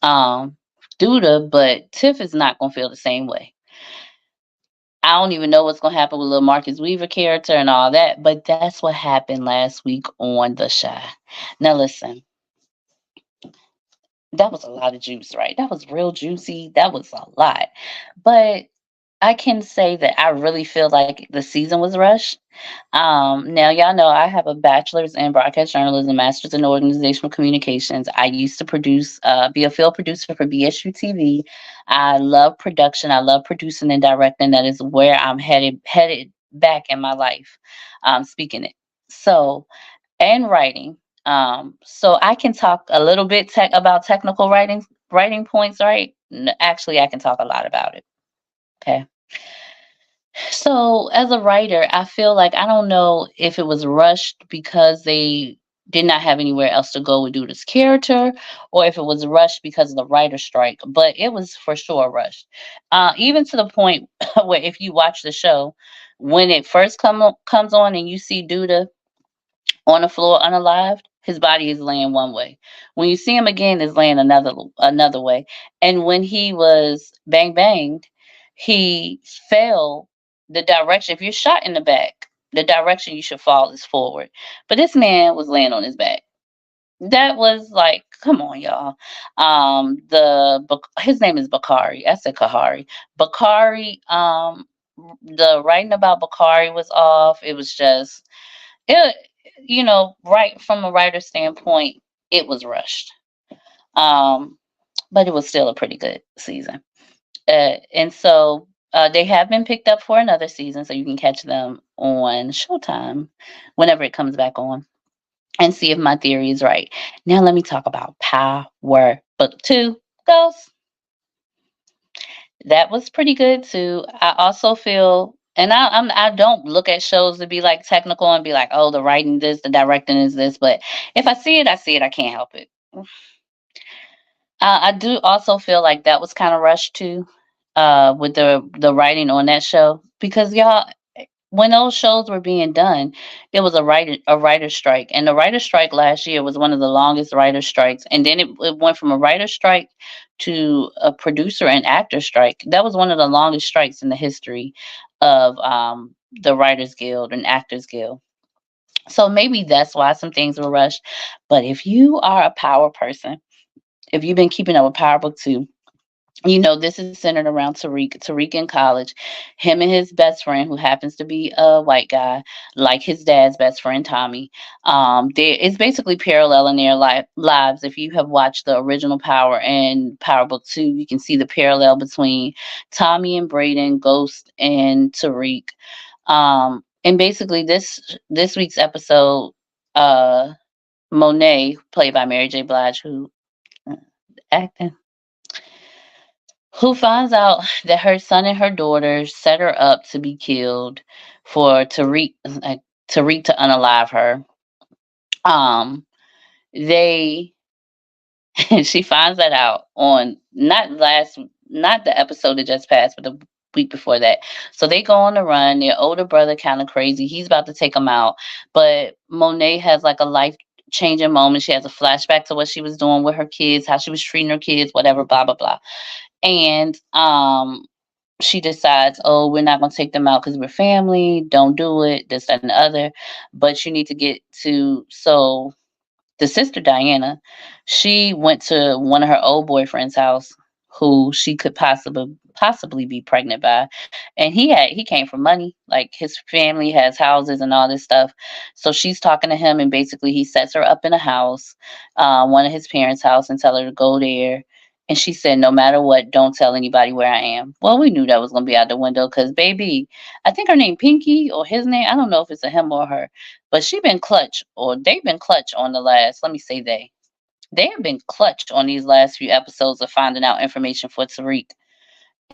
um Duda, but Tiff is not gonna feel the same way. I don't even know what's gonna happen with little Marcus Weaver character and all that, but that's what happened last week on The Shy. Now listen, that was a lot of juice, right? That was real juicy. That was a lot. But I can say that I really feel like the season was rushed. Now y'all know I have a bachelor's in broadcast journalism, master's in organizational communications. I used to be a field producer for BSU TV. I love production. I love producing and directing. That is where I'm headed back in my life. Speaking it. So, and writing. So I can talk a little bit about technical writing points, right? Actually, I can talk a lot about it. Okay. So, as a writer, I feel like I don't know if it was rushed because they did not have anywhere else to go with Duda's character, or if it was rushed because of the writer strike. But it was for sure rushed. Even to the point where, if you watch the show, when it first comes on and you see Duda on the floor unalived, his body is laying one way. When you see him again, it's laying another way. And when he was banged, he fell the direction. If you're shot in the back, the direction you should fall is forward. But this man was laying on his back. That was like, come on, y'all. His name is Bakari. I said Kahari. Bakari. The writing about Bakari was off. It was just it, right from a writer's standpoint, it was rushed. Um, but it was still a pretty good season. And so they have been picked up for another season, so you can catch them on Showtime whenever it comes back on. and see if my theory is right. Now let me talk about Power Book 2 Ghost. That was pretty good too. I also feel, and I don't look at shows to be like technical and be like, oh, the writing this, the directing is this. But if I see it, I see it. I can't help it. I do also feel like that was kind of rushed too, with the writing on that show because y'all, when those shows were being done, it was a writer strike, and the writer strike last year was one of the longest writer strikes, and then it went from a writer strike to a producer and actor strike. That was one of the longest strikes in the history of the Writers Guild and Actors Guild. So maybe that's why some things were rushed. But if you are a power person, if you've been keeping up with Power Book 2, you know this is centered around Tariq in college, him and his best friend who happens to be a white guy, like his dad's best friend Tommy. It's basically paralleling their lives. If you have watched the original Power and Power Book 2, you can see the parallel between Tommy and Braden, Ghost and Tariq. And basically this week's episode, uh Monet, played by Mary J. Blige, who uh, acting, who finds out that her son and her daughter set her up to be killed for Tariq to unalive her. Um, they she finds that out on not the episode that just passed, but the week before that. So they go on the run. Their older brother kind of crazy. He's about to take them out, but Monet has like a life changing moment. She has a flashback to what she was doing with her kids, how she was treating her kids, whatever, blah blah blah. And she decides, oh, we're not going to take them out because we're family. Don't do it. This, that, and the other. But you need to get to. So the sister Diana, she went to one of her old boyfriend's house, who she could possibly be pregnant by, and he came from money, like his family has houses and all this stuff. So she's talking to him, and basically he sets her up in a house, one of his parents' house, and tell her to go there. And she said, no matter what, don't tell anybody where I am. Well, we knew that was gonna be out the window because baby, I think her name Pinky or his name, I don't know if it's a him or her, but she been clutch, or they've been clutch on the last. Let me say they have been clutch on these last few episodes of finding out information for Tariq.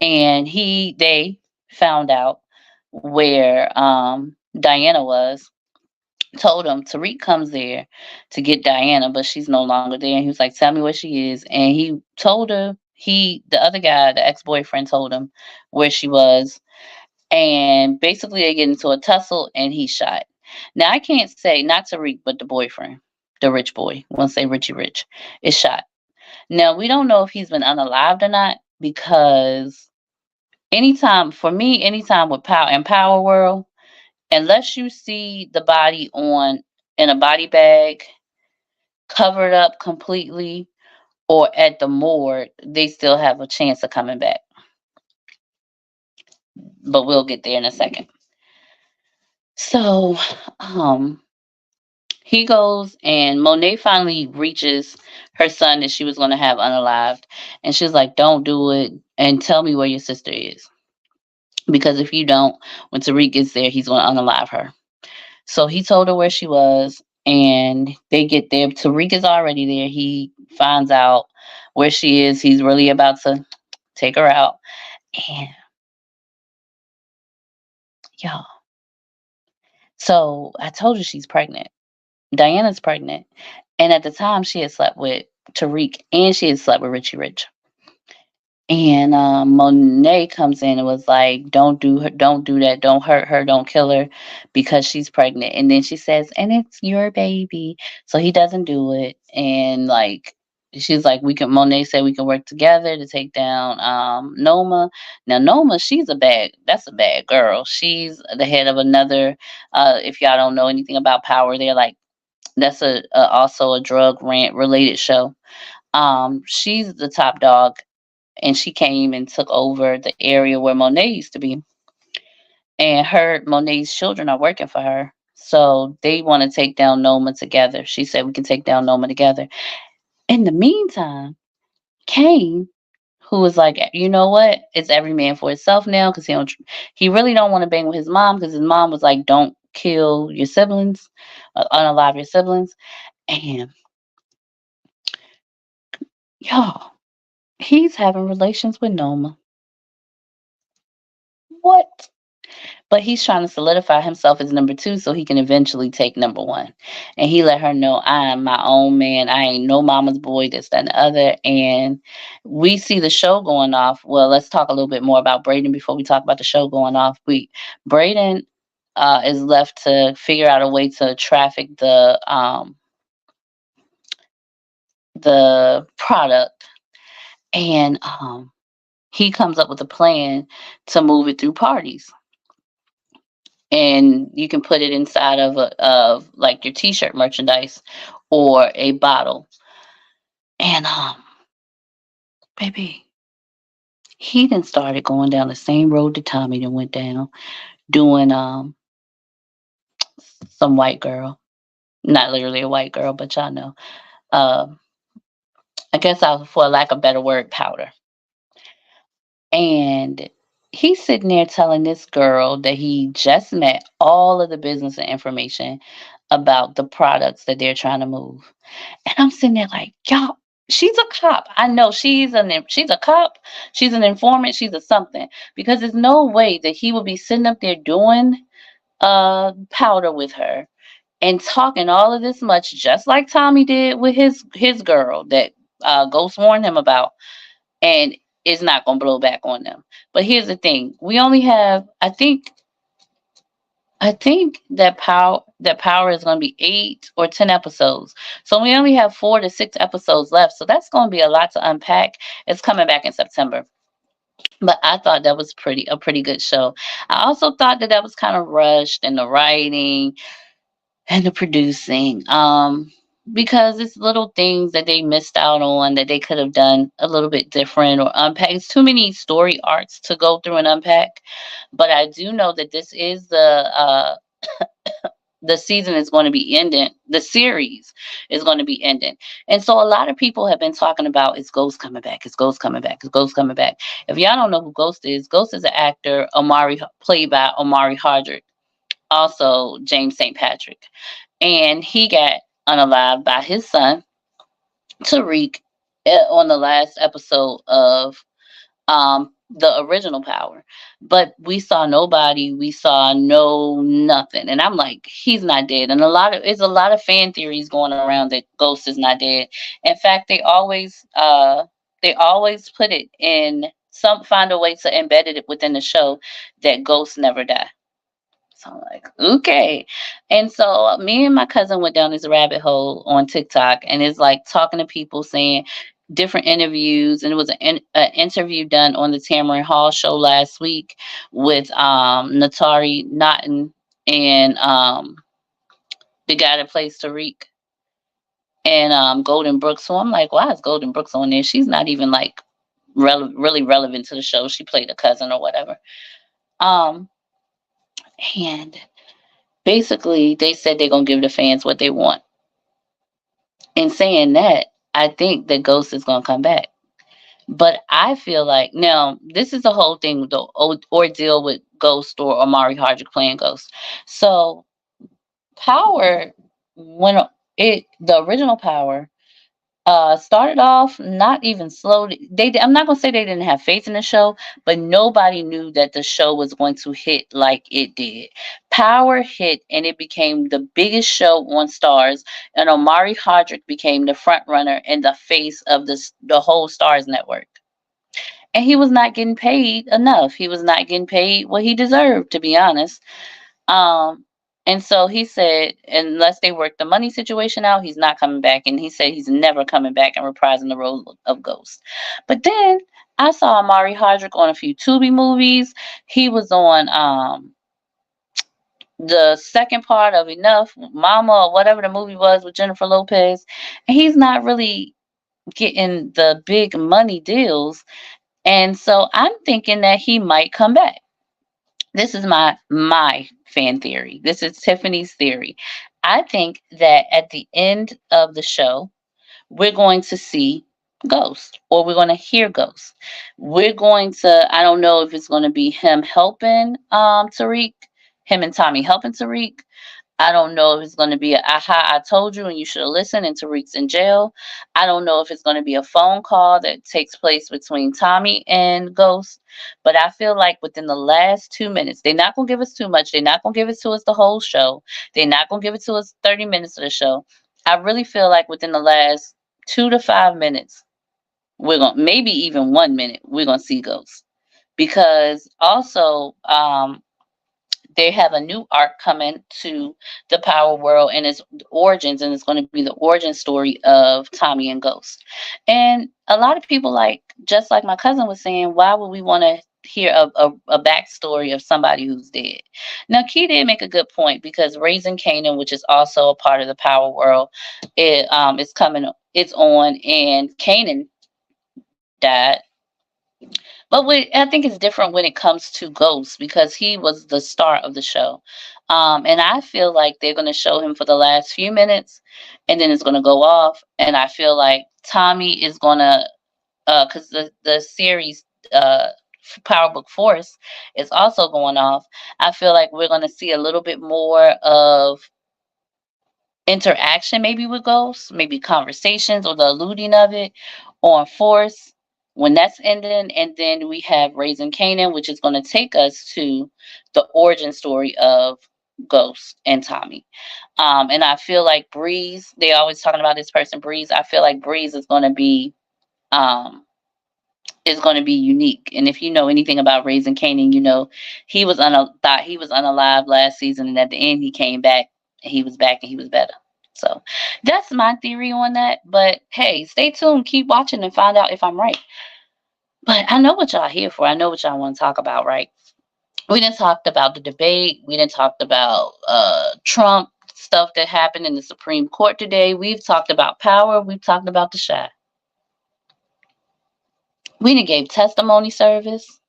And they found out where Diana was. Told him Tariq comes there to get Diana, but she's no longer there. And he was like, "Tell me where she is." And he told her. The other guy, the ex boyfriend, told him where she was, and basically they get into a tussle and he's shot. Now I can't say not Tariq, but the boyfriend, the rich boy, I want to say Richie Rich, is shot. Now we don't know if he's been unalived or not because anytime with power in Power World, unless you see the body on in a body bag, covered up completely, or at the morgue, they still have a chance of coming back. But we'll get there in a second. So, um, he goes and Monet finally reaches her son that she was going to have unalived. And she's like, don't do it. And tell me where your sister is. Because if you don't, when Tariq gets there, he's going to unalive her. So he told her where she was. And they get there. Tariq is already there. He finds out where she is. He's really about to take her out. And y'all. So I told you she's pregnant. Diana's pregnant. And at the time, she had slept with Tariq and she had slept with Richie Rich. And Monet comes in and was like, don't do that, don't hurt her, don't kill her because she's pregnant." And then she says, "And it's your baby." So he doesn't do it. And like she's like, Monet said we can work together to take down Noma. Now Noma, that's a bad girl. She's the head of another, if y'all don't know anything about Power, they're like, that's also a drug rant related show. She's the top dog, and she came and took over the area where Monet used to be. And Monet's children are working for her. So they want to take down Noma together. She said we can take down Noma together. In the meantime, Kane, who was like, you know what? It's every man for himself now because he really don't want to bang with his mom because his mom was like, don't kill your siblings, unalive your siblings. And y'all, he's having relations with Noma. What? But he's trying to solidify himself as number two so he can eventually take number one. And he let her know, I am my own man. I ain't no mama's boy, this, that, and the other. And we see the show going off. Well, let's talk a little bit more about Braden before we talk about the show going off. Braden is left to figure out a way to traffic the product, and he comes up with a plan to move it through parties, and you can put it inside of like your t-shirt merchandise or a bottle. And baby, he then started going down the same road that Tommy then went down, doing some white girl, not literally a white girl, but y'all know, um I guess I, for lack of better word, powder. And he's sitting there telling this girl that he just met all of the business and information about the products that they're trying to move. And I'm sitting there like, y'all, she's a cop. I know she's a cop. She's an informant. She's a something. Because there's no way that he would be sitting up there doing powder with her and talking all of this much, just like Tommy did with his girl that Ghost warned him about, and it's not gonna blow back on them. But here's the thing: we only have, I think that power is gonna be 8 or 10 episodes. So we only have 4 to 6 episodes left. So that's gonna be a lot to unpack. It's coming back in September. But I thought that was a pretty good show. I also thought that was kind of rushed in the writing and the producing. Because it's little things that they missed out on that they could have done a little bit different or unpack. It's too many story arcs to go through and unpack. But I do know that this is the season is going to be ending. The series is going to be ending. And so a lot of people have been talking about, is Ghost coming back? Is Ghost coming back? Is Ghost coming back? If y'all don't know who Ghost is an actor, played by Omari Hardrick, also James St. Patrick. And he got unalived by his son, Tariq, on the last episode of the original Power. But we saw nobody, we saw no nothing. And I'm like, he's not dead. And there's a lot of fan theories going around that Ghost is not dead. In fact, they always put it in some find a way to embed it within the show that Ghost never die. So I'm like, okay. And so me and my cousin went down this rabbit hole on TikTok, and it's like talking to people saying different interviews. And it was an interview done on the Tamron Hall show last week with Natari Naughton and the guy that plays Tariq, and Golden Brooks. So I'm like, why is Golden Brooks on there? She's not even like really relevant to the show. She played a cousin or whatever. Um, and basically, they said they're gonna give the fans what they want. In saying that, I think that Ghost is gonna come back. But I feel like now this is the whole thing with the ordeal with Ghost or Amari Hardrick playing Ghost. So Power, when the original Power started off not even slow. I'm not gonna say they didn't have faith in the show, but nobody knew that the show was going to hit like it did. Power hit, and it became the biggest show on Stars, and Omari Hardrick became the front runner and the face of the whole Stars network. And he was not getting paid enough. He was not getting paid what he deserved, to be honest. Um, and so he said, unless they work the money situation out, he's not coming back. And he said he's never coming back and reprising the role of Ghost. But then I saw Amari Hardrick on a few Tubi movies. He was on the second part of Enough, Mama, or whatever the movie was with Jennifer Lopez. And he's not really getting the big money deals. And so I'm thinking that he might come back. This is my fan theory. This is Tiffany's theory. I think that at the end of the show, we're going to see Ghost, or we're going to hear Ghost. We're going to, I don't know if it's going to be him helping Tariq, him and Tommy helping Tariq. I don't know if it's going to be a aha, I told you and you should have listened, and Tariq's in jail. I don't know if it's going to be a phone call that takes place between Tommy and Ghost. But I feel like within the last 2 minutes, they're not going to give us too much. They're not going to give it to us the whole show. They're not going to give it to us 30 minutes of the show. I really feel like within the last 2 to 5 minutes, we're going to, maybe even 1 minute, we're going to see Ghost. Because also, they have a new arc coming to the Power World and its origins, and it's going to be the origin story of Tommy and Ghost. And a lot of people, like, just like my cousin was saying, why would we want to hear a backstory of somebody who's dead? Now, Key did make a good point, because Raising Canaan, which is also a part of the Power World, is coming. It's on, and Canaan died. But I think it's different when it comes to Ghost, because he was the star of the show. And I feel like they're going to show him for the last few minutes, and then it's going to go off. And I feel like Tommy is going to, because the series, Power Book Force, is also going off. I feel like we're going to see a little bit more of interaction, maybe with Ghosts, maybe conversations or the alluding of it on Force when that's ending. And then we have Raising Canaan, which is going to take us to the origin story of Ghost and Tommy. And I feel like Breeze, they always talking about this person, Breeze. I feel like Breeze um, is going to be unique. And if you know anything about Raising Canaan, you know thought he was unalive last season, and at the end he came back. And he was back, and he was better. So that's my theory on that. But hey, stay tuned, keep watching, and find out if I'm right. But I know what y'all here for. I know what y'all want to talk about, right? We didn't talk about the debate. We didn't talk about Trump stuff that happened in the Supreme Court today. We've talked about power. We've talked about the shot. We done gave testimony service.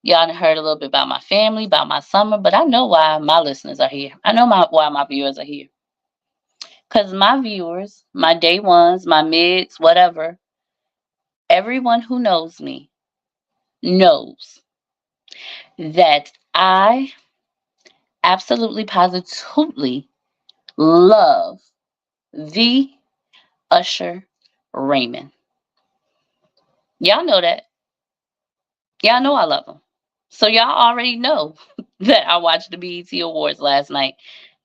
Y'all done heard a little bit about my family, about my summer, but I know why my listeners are here. I know why my viewers are here. Because my viewers, my day ones, my mids, whatever, everyone who knows me knows that I absolutely positively love the Usher Raymond. Y'all know that. Y'all know I love him. So y'all already know that I watched the BET Awards last night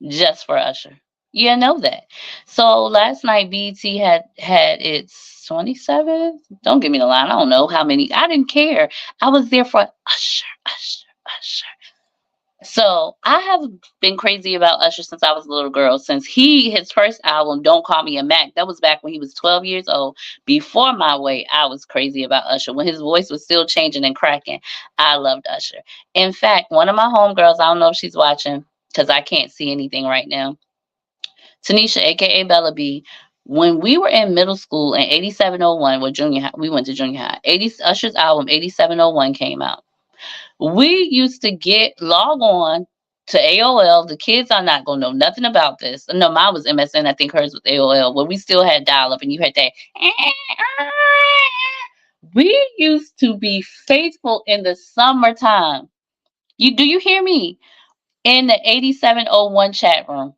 just for Usher. You know that. So last night BET had its 27th. Don't give me the line. I don't know how many. I didn't care. I was there for Usher, Usher, Usher. So I have been crazy about Usher since I was a little girl. Since his first album, Don't Call Me a Mac, that was back when he was 12 years old. Before My Way, I was crazy about Usher. When his voice was still changing and cracking, I loved Usher. In fact, one of my homegirls, I don't know if she's watching because I can't see anything right now, Tanisha, aka Bella B, when we were in middle school in 8701, well, junior high, we went to junior high. Usher's album 8701 came out. We used to log on to AOL. The kids are not gonna know nothing about this. No, mine was MSN. I think hers was AOL. But we still had dial up, and you had that. We used to be faithful in the summertime. Do you hear me? In the 8701 chat room.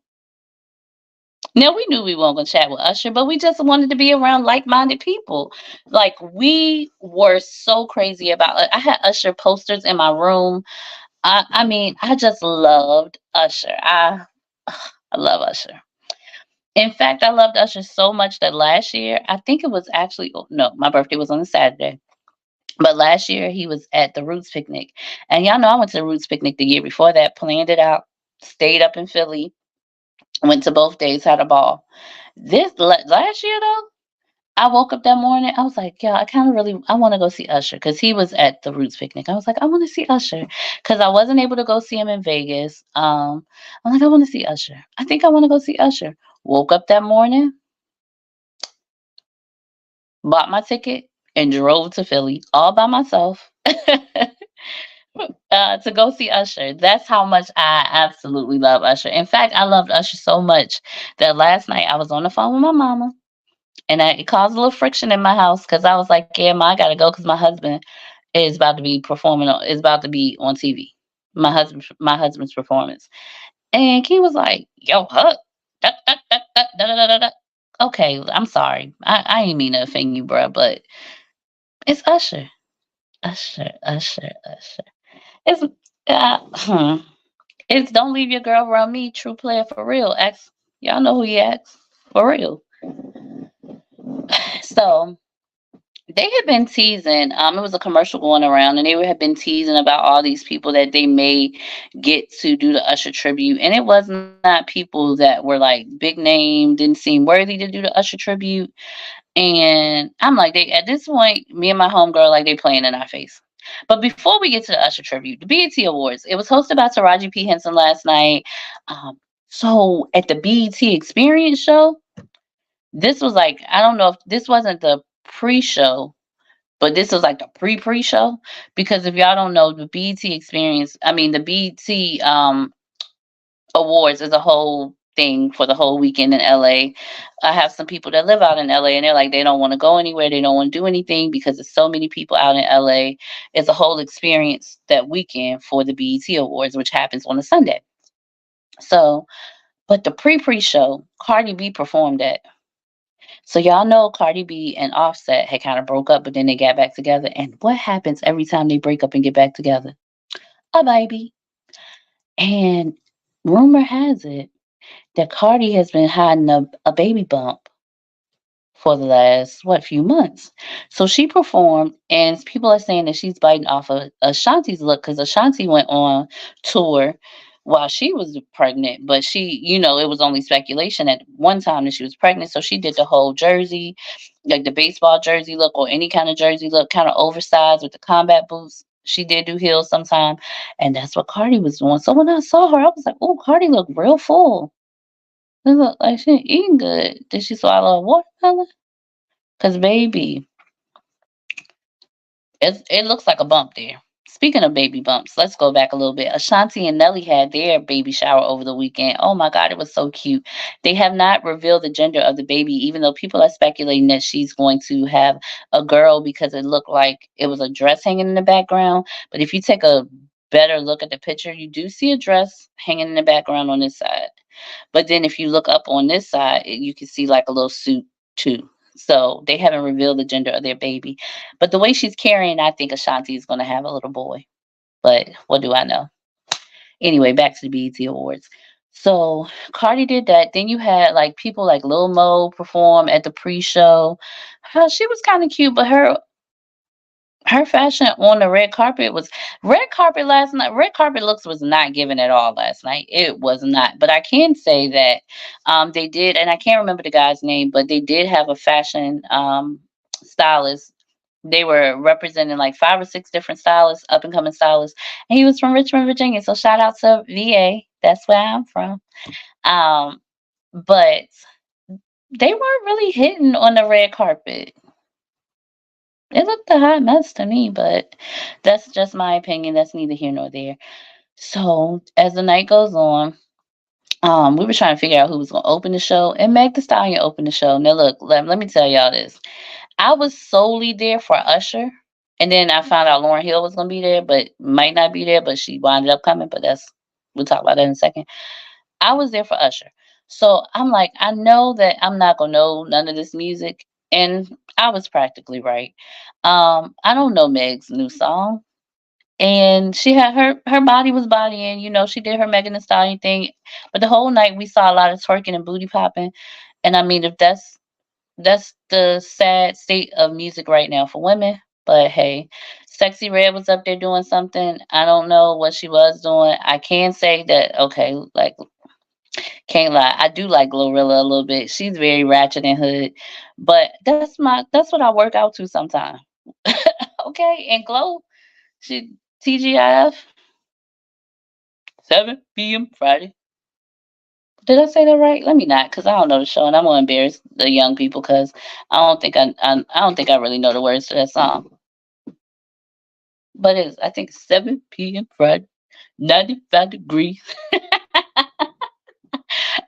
Now, we knew we weren't going to chat with Usher, but we just wanted to be around like-minded people. Like, we were so crazy about it. I had Usher posters in my room. I mean, I just loved Usher. I love Usher. In fact, I loved Usher so much that last year, I think it was actually, no, my birthday was on a Saturday. But last year, he was at the Roots Picnic. And y'all know I went to the Roots Picnic the year before that, planned it out, stayed up in Philly, went to both days, had a ball. This last year, though, I woke up that morning. I was like, yeah, I want to go see Usher because he was at the Roots Picnic. I was like, I want to see Usher because I wasn't able to go see him in Vegas. I'm like, I want to see Usher. I think I want to go see Usher. Woke up that morning, bought my ticket, and drove to Philly all by myself to go see Usher. That's how much I absolutely love Usher. In fact, I loved Usher so much that last night I was on the phone with my mama. And it caused a little friction in my house because I was like, yeah, Ma, I got to go because my husband is about to be is about to be on TV. my husband's performance. And he was like, "Yo, Huck, da, da, da, da, da, da, da, da." Okay, I'm sorry. I ain't mean to offend you, bro, but it's Usher. Usher, Usher, Usher. It's it's Don't Leave Your Girl Around Me, true player for real. Ask y'all know who he acts for real. So they had been teasing. It was a commercial going around, and they had been teasing about all these people that they may get to do the Usher tribute, and it was not people that were like big name, didn't seem worthy to do the Usher tribute. And I'm like, they at this point, me and my homegirl, like they playing in our face. But before we get to the Usher tribute, the BET Awards, it was hosted by Taraji P Henson last night. Um, so at the BET Experience show, this was like, I don't know if this wasn't the pre-show, but this was like the pre-show, because if y'all don't know, the BET Experience, I mean the BET awards is a whole thing for the whole weekend in LA. I have some people that live out in LA, and they're like they don't want to go anywhere, they don't want to do anything because there's so many people out in LA. It's a whole experience that weekend for the BET Awards, which happens on a Sunday. So, but the pre-show, Cardi B performed at. So y'all know Cardi B and Offset had kind of broke up, but then they got back together. And what happens every time they break up and get back together? A baby. And rumor has it that Cardi has been hiding a baby bump for the last few months. So she performed, and people are saying that she's biting off of Ashanti's look, because Ashanti went on tour while she was pregnant, but she, it was only speculation at one time that she was pregnant. So she did the whole jersey, like the baseball jersey look or any kind of jersey look, kind of oversized with the combat boots. She did do heels sometime, and that's what Cardi was doing. So when I saw her, I was like, "Oh, Cardi looked real full. It looked like she eating good. Did she swallow a watermelon? Cause baby, it looks like a bump there." Speaking of baby bumps, let's go back a little bit. Ashanti and Nelly had their baby shower over the weekend. Oh my God, it was so cute. They have not revealed the gender of the baby, even though people are speculating that she's going to have a girl because it looked like it was a dress hanging in the background. But if you take a better look at the picture, you do see a dress hanging in the background on this side. But then if you look up on this side, you can see like a little suit too. So they haven't revealed the gender of their baby. But the way she's carrying, I think Ashanti is going to have a little boy. But what do I know? Anyway, back to the BET Awards. So Cardi did that. Then you had like people like Lil Mo perform at the pre-show. She was kind of cute, but her fashion on the red carpet last night. Red carpet looks was not given at all last night. It was not. But I can say that they did, and I can't remember the guy's name, but they did have a fashion stylist. They were representing like 5 or 6 different stylists, up and coming stylists, and he was from Richmond, Virginia. So shout out to VA. That's where I'm from. Um, but they weren't really hitting on the red carpet. It looked a hot mess to me, but that's just my opinion. That's neither here nor there. So as the night goes on, we were trying to figure out who was gonna open the show, and Meg Thee Stallion opened the show. Now look, let me tell y'all this. I was solely there for Usher, and then I found out Lauryn Hill was gonna be there, but might not be there, but she wound up coming. But we'll talk about that in a second. I was there for Usher. So I'm like, I know that I'm not gonna know none of this music. And I was practically right. I don't know Meg's new song. And she had her body was bodying, she did her Megan Thee Stallion thing. But the whole night we saw a lot of twerking and booty popping. And I mean, if that's the sad state of music right now for women. But hey, Sexy Red was up there doing something. I don't know what she was doing. I can say that, okay, like, can't lie, I do like Glorilla a little bit. She's very ratchet and hood, but that's what I work out to sometimes. Okay, and Glow, she TGIF 7 p.m. Friday. Did I say that right? Let me not, cause I don't know the show, and I'm gonna embarrass the young people, cause I don't think I really know the words to that song. But I think it's 7 p.m. Friday, 95 degrees.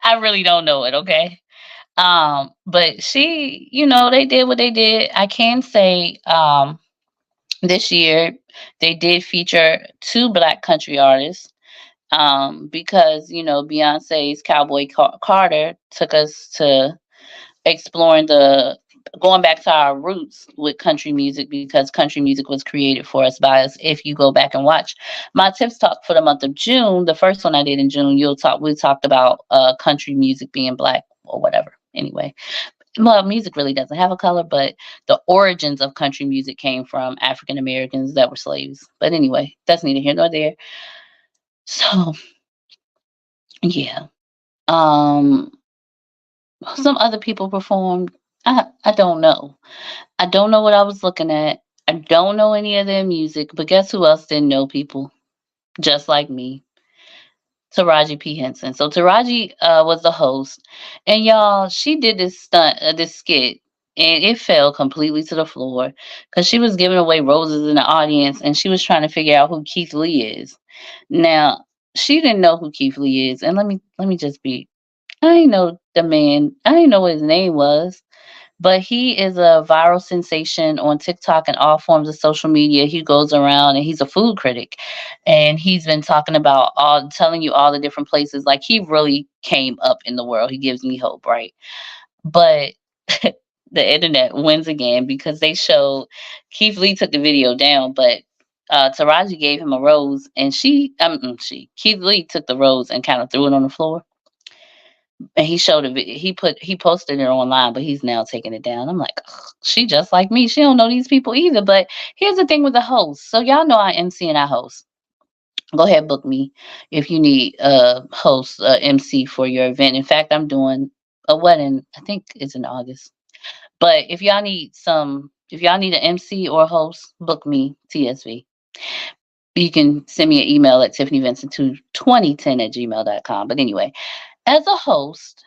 I really don't know it. Okay. But she, they did what they did. I can say, this year, They did feature two black country artists, because Beyonce's Cowboy Carter took us to exploring the going back to our roots with country music, because country music was created for us by us. If you go back and watch my tips talk for the month of June, the first one I did in June, we talked about country music being black or whatever. Anyway, well, music really doesn't have a color, but the origins of country music came from African Americans that were slaves. But anyway, that's neither here nor there. So yeah. Um some other people performed. I don't know. I don't know what I was looking at. I don't know any of their music, but guess who else didn't know people just like me? Taraji P. Henson. So Taraji was the host, and y'all, she did this skit, and it fell completely to the floor because she was giving away roses in the audience, and she was trying to figure out who Keith Lee is. Now, she didn't know who Keith Lee is, and let me just be. I didn't know the man. I didn't know what his name was, but he is a viral sensation on TikTok and all forms of social media. He goes around and he's a food critic, and he's been talking about telling you all the different places. Like, he really came up in the world. He gives me hope, right? But the internet wins again because they showed Keith Lee took the video down, but Taraji gave him a rose, and Keith Lee took the rose and kind of threw it on the floor, and he showed a he posted it online, but he's now taking it down. I'm like, ugh, she just like me. She don't know these people either. But here's the thing with the host. So y'all know I MC and I host. Go ahead, book me if you need a host, MC for your event. In fact, I'm doing a wedding. I think it's in August. But if y'all need an MC or a host, book me, TSV. You can send me an email at tiffanyvincent2010 at gmail.com. But anyway, as a host,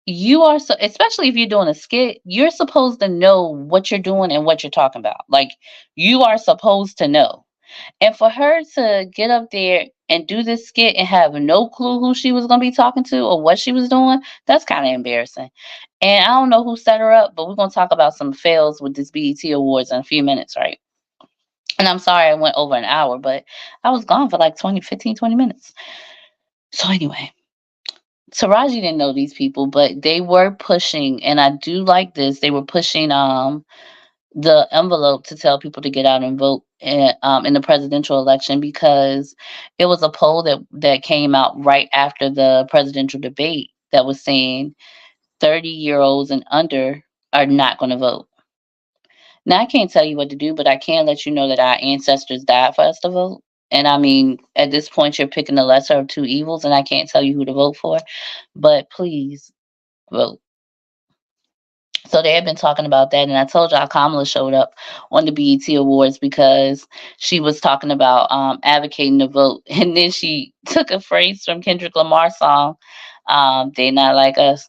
you are so, especially if you're doing a skit, you're supposed to know what you're doing and what you're talking about. Like, you are supposed to know. And for her to get up there and do this skit and have no clue who she was going to be talking to or what she was doing, that's kind of embarrassing. And I don't know who set her up, but we're going to talk about some fails with this BET Awards in a few minutes, right? And I'm sorry I went over an hour, but I was gone for like 20 minutes. So anyway, Taraji didn't know these people, but they were pushing, and I do like this. They were pushing the envelope to tell people to get out and vote in the presidential election, because it was a poll that came out right after the presidential debate that was saying 30-year-olds and under are not going to vote. Now, I can't tell you what to do, but I can let you know that our ancestors died for us to vote. And I mean, at this point, you're picking the lesser of two evils, and I can't tell you who to vote for. But please vote. So they had been talking about that, and I told y'all Kamala showed up on the BET Awards because she was talking about advocating the vote, and then she took a phrase from Kendrick Lamar's song, "They Not Like Us."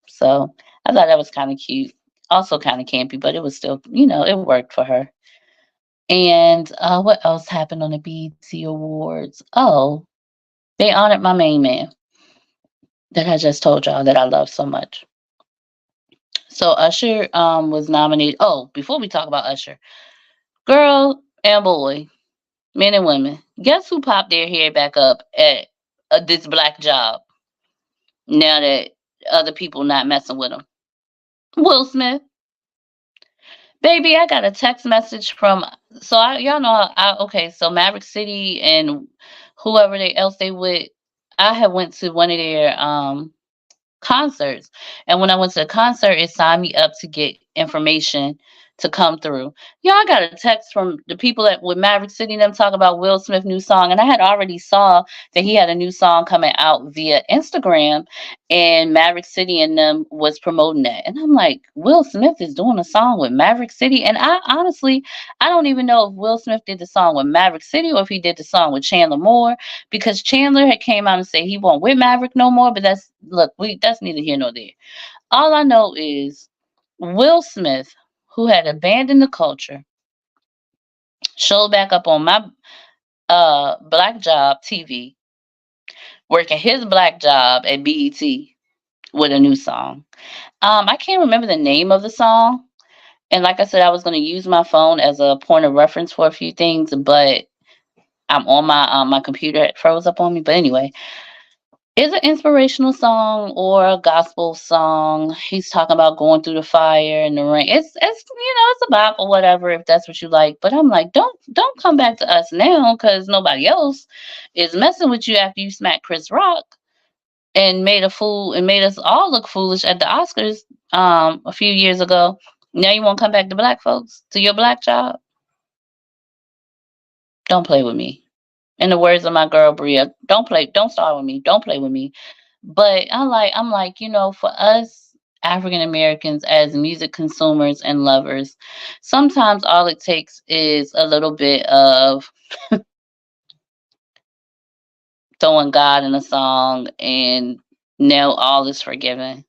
So I thought that was kind of cute, also kind of campy, but it was still, it worked for her. And what else happened on the BET Awards? Oh, they honored my main man that I just told y'all that I love so much. So Usher was nominated. Oh, before we talk about Usher, girl and boy, men and women, guess who popped their hair back up at this black job now that other people not messing with him? Will Smith. Baby, I got a text message from, y'all know, okay, so Maverick City and whoever else they with, I had went to one of their concerts. And when I went to the concert, it signed me up to get information to come through. Yeah, I got a text from the people at with Maverick City and them talking about Will Smith new song, and I had already saw that he had a new song coming out via Instagram, and Maverick City and them was promoting that. And I'm like, Will Smith is doing a song with Maverick City, and I honestly, I don't even know if Will Smith did the song with Maverick City or if he did the song with Chandler Moore, because Chandler had came out and said he won't with Maverick no more. But that's neither here nor there. All I know is Will Smith, who had abandoned the culture, showed back up on my black job TV, working his black job at BET with a new song. I can't remember the name of the song. And like I said, I was going to use my phone as a point of reference for a few things, but I'm on my computer had froze up on me. But anyway, it's an inspirational song or a gospel song. He's talking about going through the fire and the rain. It's a bop or whatever if that's what you like. But I'm like, don't come back to us now because nobody else is messing with you after you smacked Chris Rock and made a fool and made us all look foolish at the Oscars a few years ago. Now you won't come back to black folks to your black job? Don't play with me. In the words of my girl Bria, don't start with me, don't play with me. But I'm like, for us African Americans as music consumers and lovers, sometimes all it takes is a little bit of throwing God in a song and now all is forgiven.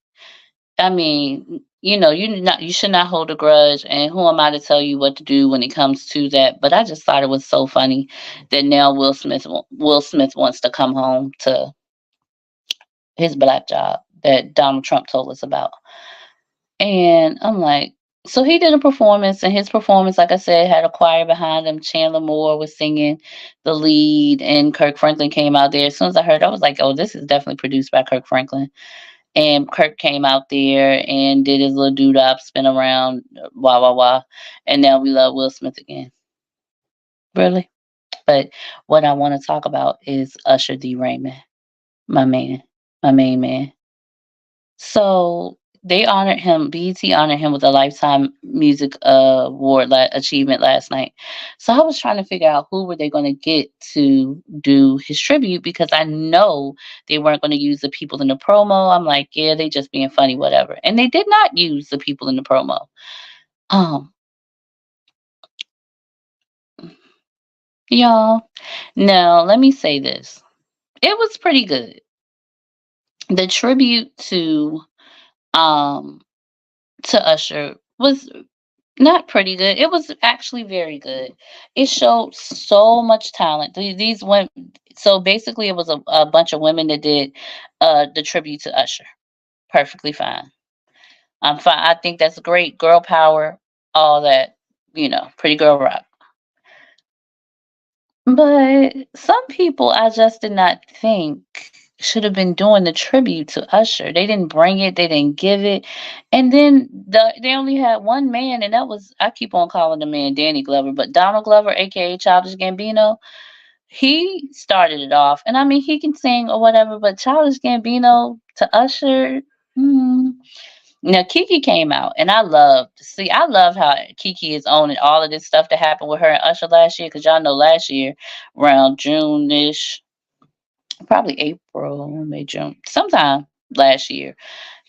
I mean, you should not hold a grudge, and who am I to tell you what to do when it comes to that? But I just thought it was so funny that now Will Smith wants to come home to his black job that Donald Trump told us about. And I'm like, so he did a performance, and his performance, like I said, had a choir behind him. Chandler Moore was singing the lead, and Kirk Franklin came out there. As soon as I heard, I was like, oh, this is definitely produced by Kirk Franklin. And Kirk came out there and did his little doo-dah spin around, wah, wah, wah. And now we love Will Smith again. Really? But what I want to talk about is Usher D. Raymond, my man, my main man. So they honored him. BET honored him with a Lifetime Music Award achievement last night. So I was trying to figure out who were they going to get to do his tribute because I know they weren't going to use the people in the promo. I'm like, yeah, they just being funny, whatever. And they did not use the people in the promo. Um, y'all. Now let me say this. It was pretty good. The tribute um to Usher was not pretty good. It was actually very good. It showed so much talent. These women. So basically, it was a bunch of women that did the tribute to Usher. Perfectly fine. I'm fine. I think that's great. Girl power, all that. Pretty girl rock. But some people I just did not think should have been doing the tribute to Usher. They didn't bring it, they didn't give it. And then they only had one man, and that was, I keep on calling the man Danny Glover, but Donald Glover, aka Childish Gambino, he started it off. And I mean, he can sing or whatever, but Childish Gambino to Usher, mm, now Kiki came out, and I love how Kiki is owning all of this stuff that happened with her and Usher last year. Because y'all know last year, around June-ish, probably April, May, June, sometime last year,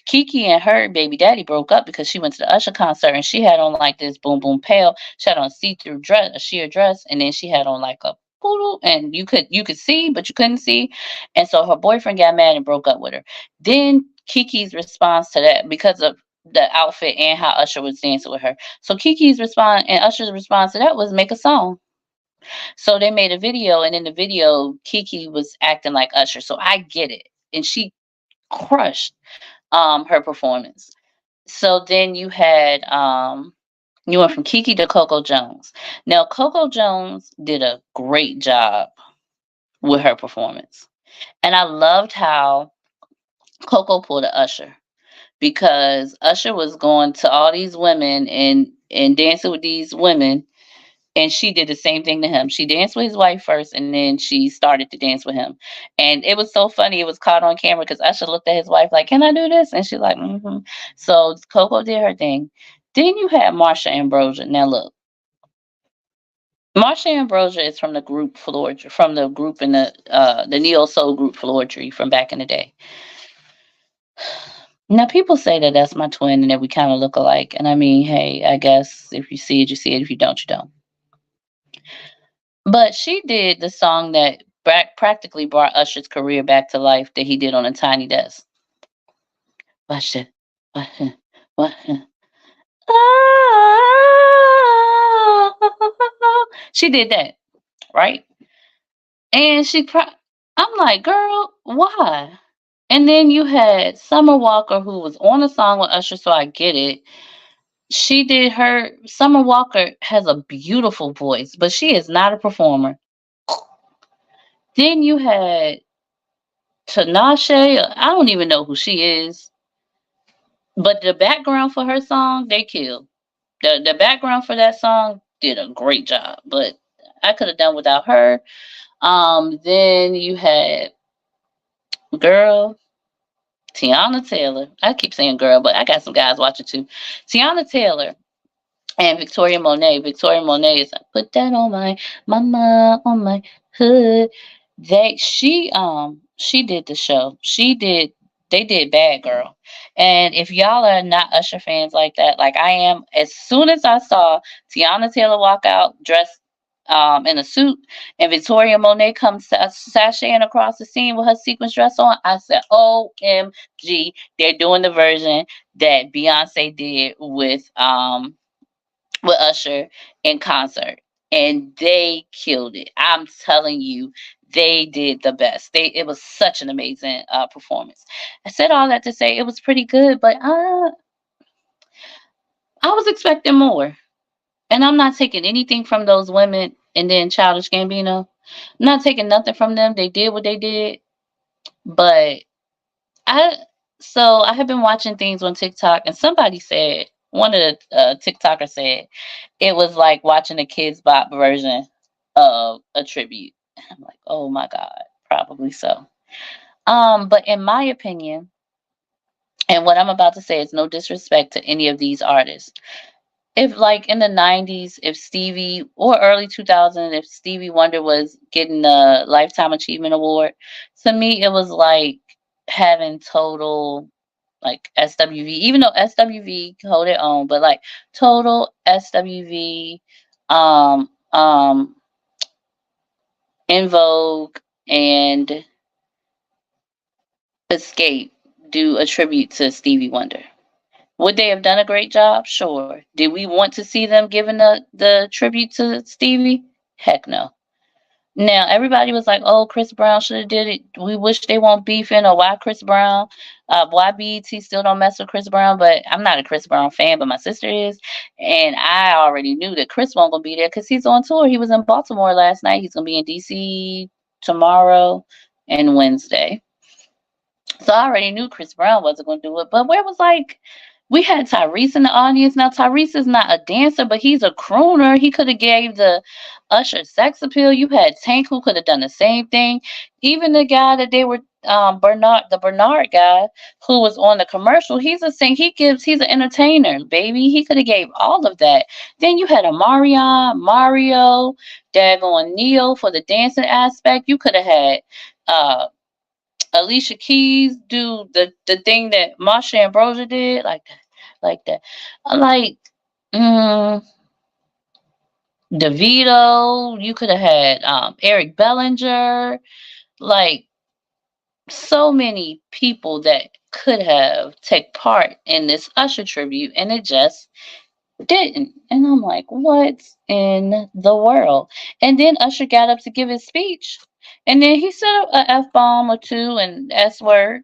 Kiki and her baby daddy broke up because she went to the Usher concert and she had on like this boom boom pale. She had on a see-through dress, a sheer dress, and then she had on like a poodle, and you could see, but you couldn't see. And so her boyfriend got mad and broke up with her. Then Kiki's response to that, because of the outfit and how Usher was dancing with her. So Kiki's response and Usher's response to that was make a song. So they made a video, and in the video, Kiki was acting like Usher. So I get it. And she crushed her performance. So then you went from Kiki to Coco Jones. Now Coco Jones did a great job with her performance. And I loved how Coco pulled a Usher because Usher was going to all these women and dancing with these women, and she did the same thing to him. She danced with his wife first, and then she started to dance with him. And it was so funny. It was caught on camera because Usher looked at his wife like, "Can I do this?" And she's like, "Mm-hmm." So Coco did her thing. Then you had Marsha Ambrosia. Now look, Marsha Ambrosia is from the group Floor, from the group in the neo soul group Floor Tree from back in the day. Now people say that that's my twin and that we kind of look alike. And I mean, hey, I guess if you see it, you see it. If you don't, you don't. But she did the song that practically brought Usher's career back to life that he did on a tiny desk. Watch it. What? What? She did that, right? And I'm like, girl, why? And then you had Summer Walker, who was on a song with Usher, so I get it. She did her. Summer Walker has a beautiful voice, but she is not a performer. Then you had Tinashe. I don't even know who she is, but the background for her song, they killed. The background for that song did a great job, but I could have done without her. Then you had girl Tiana Taylor. I keep saying girl, but I got some guys watching too. Tiana Taylor and Victoria Monet. Victoria Monet is like, put that on my mama on my hood. She did the show. They did Bad Girl. And if y'all are not Usher fans like that, like I am, as soon as I saw Tiana Taylor walk out dressed in a suit and Victoria Monet comes sashaying across the scene with her sequins dress on, I said, OMG, they're doing the version that Beyonce did with Usher in concert, and they killed it. I'm telling you, they did the best. It was such an amazing performance. I said all that to say it was pretty good, but I was expecting more. And I'm not taking anything from those women and then Childish Gambino. I'm not taking nothing from them. They did what they did, but I I have been watching things on TikTok, and somebody said one of the TikTokers said it was like watching a Kids Bop version of a tribute. I'm like, oh my god, probably so. But in my opinion, and what I'm about to say is no disrespect to any of these artists. If like in the 90s, if Stevie or early 2000s, if Stevie Wonder was getting a Lifetime Achievement Award, to me it was like having total like SWV, even though SWV hold it own, but like total SWV, In Vogue and Escape do a tribute to Stevie Wonder. Would they have done a great job? Sure. Did we want to see them giving the tribute to Stevie? Heck no. Now everybody was like, "Oh, Chris Brown should have did it." We wish they won't beefing, or why Chris Brown, why BET still don't mess with Chris Brown. But I'm not a Chris Brown fan, but my sister is, and I already knew that Chris won't gonna be there because he's on tour. He was in Baltimore last night. He's gonna be in DC tomorrow and Wednesday. So I already knew Chris Brown wasn't going to do it. But where was like, we had Tyrese in the audience. Now Tyrese is not a dancer, but he's a crooner. He could have gave the Usher sex appeal. You had Tank who could have done the same thing. Even the guy that they were the Bernard guy who was on the commercial. He's a sing. He's an entertainer, baby. He could have gave all of that. Then you had a Mario, daggone Neo for the dancing aspect. You could have had. Uh, Alicia Keys do the thing that Marsha Ambrosia did, like that, like that. Like mm, DeVito, you could have had Eric Bellinger, like so many people that could have take part in this Usher tribute, and it just didn't. And I'm like, what in the world? And then Usher got up to give his speech, and then he said a f bomb or two and s word.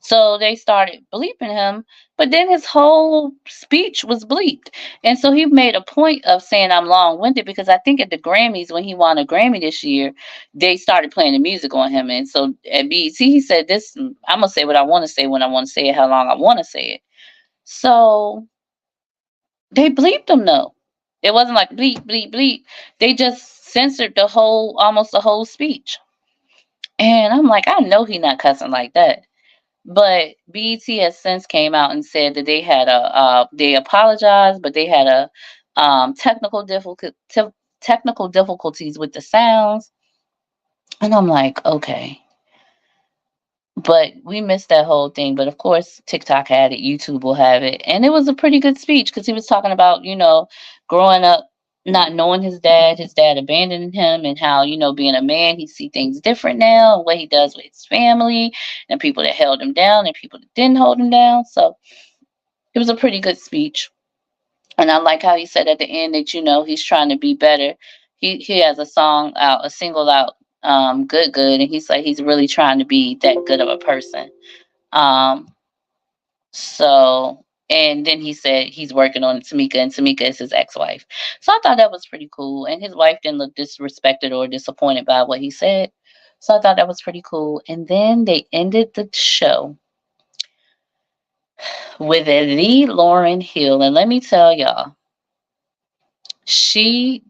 So they started bleeping him, but then his whole speech was bleeped. And so he made a point of saying I'm long winded because I think at the Grammys, when he won a Grammy this year, they started playing the music on him. And so at BET, he said, this, I'm going to say what I want to say when I want to say it, how long I want to say it. So they bleeped him though. It wasn't like bleep, bleep, bleep. They just censored almost the whole speech. And I'm like, I know he not cussing like that. But BET has since came out and said that they apologized, but they had a technical difficulties with the sounds, and I'm like, okay, but we missed that whole thing. But of course, TikTok had it, YouTube will have it, and it was a pretty good speech because he was talking about growing up not knowing his dad abandoning him, and how being a man he see things different now, and what he does with his family, and people that held him down and people that didn't hold him down. So it was a pretty good speech, and I like how he said at the end that he's trying to be better. He has a song out, a single out, good good, and he's like he's really trying to be that good of a person. um so And then he said he's working on Tamika, and Tamika is his ex-wife. So I thought that was pretty cool. And his wife didn't look disrespected or disappointed by what he said. So I thought that was pretty cool. And then they ended the show with the Lauren Hill. And let me tell y'all, she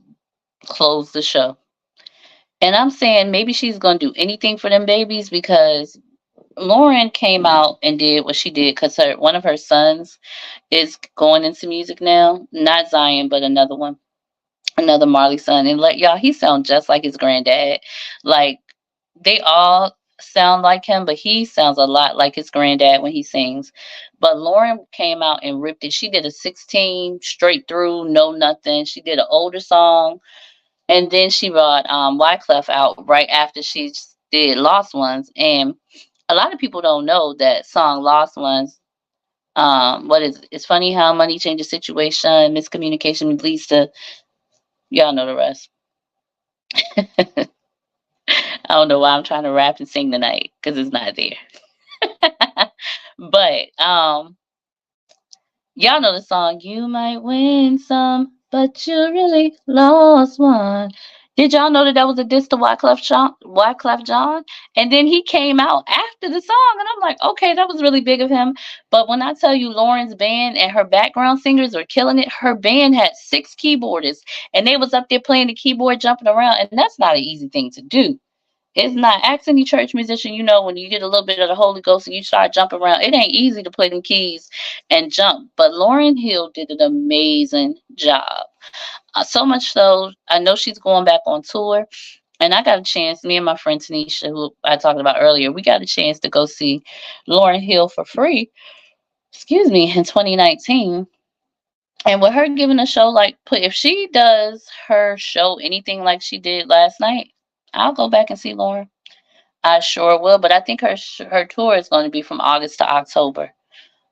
closed the show. And I'm saying maybe she's gonna do anything for them babies, because Lauren came out and did what she did because her one of her sons is going into music now. Not Zion, but another one, another Marley son. And let y'all, he sounds just like his granddad. Like, they all sound like him, but he sounds a lot like his granddad when he sings. But Lauren came out and ripped it. She did a 16 straight through, no nothing. She did an older song, and then she brought Wyclef out right after she did Lost Ones. And a lot of people don't know that song Lost Ones. What is it's funny how money changes situation, miscommunication leads to, y'all know the rest. I don't know why I'm trying to rap and sing tonight because it's not there. But y'all know the song, "You Might Win Some, but You Really Lost One." Did y'all know that that was a diss to Wyclef John? And then he came out after the song, and I'm like, okay, that was really big of him. But when I tell you Lauren's band and her background singers were killing it, her band had 6 keyboardists, and they was up there playing the keyboard, jumping around, and that's not an easy thing to do. It's not. Ask any church musician, when you get a little bit of the Holy Ghost and you start jumping around, it ain't easy to play them keys and jump. But Lauryn Hill did an amazing job. So much so, I know she's going back on tour. And I got a chance, me and my friend Tanisha, who I talked about earlier, we got a chance to go see Lauryn Hill for free, excuse me, in 2019. And with her giving a show if she does her show anything like she did last night, I'll go back and see Lauren. I sure will, but I think her tour is going to be from August to October.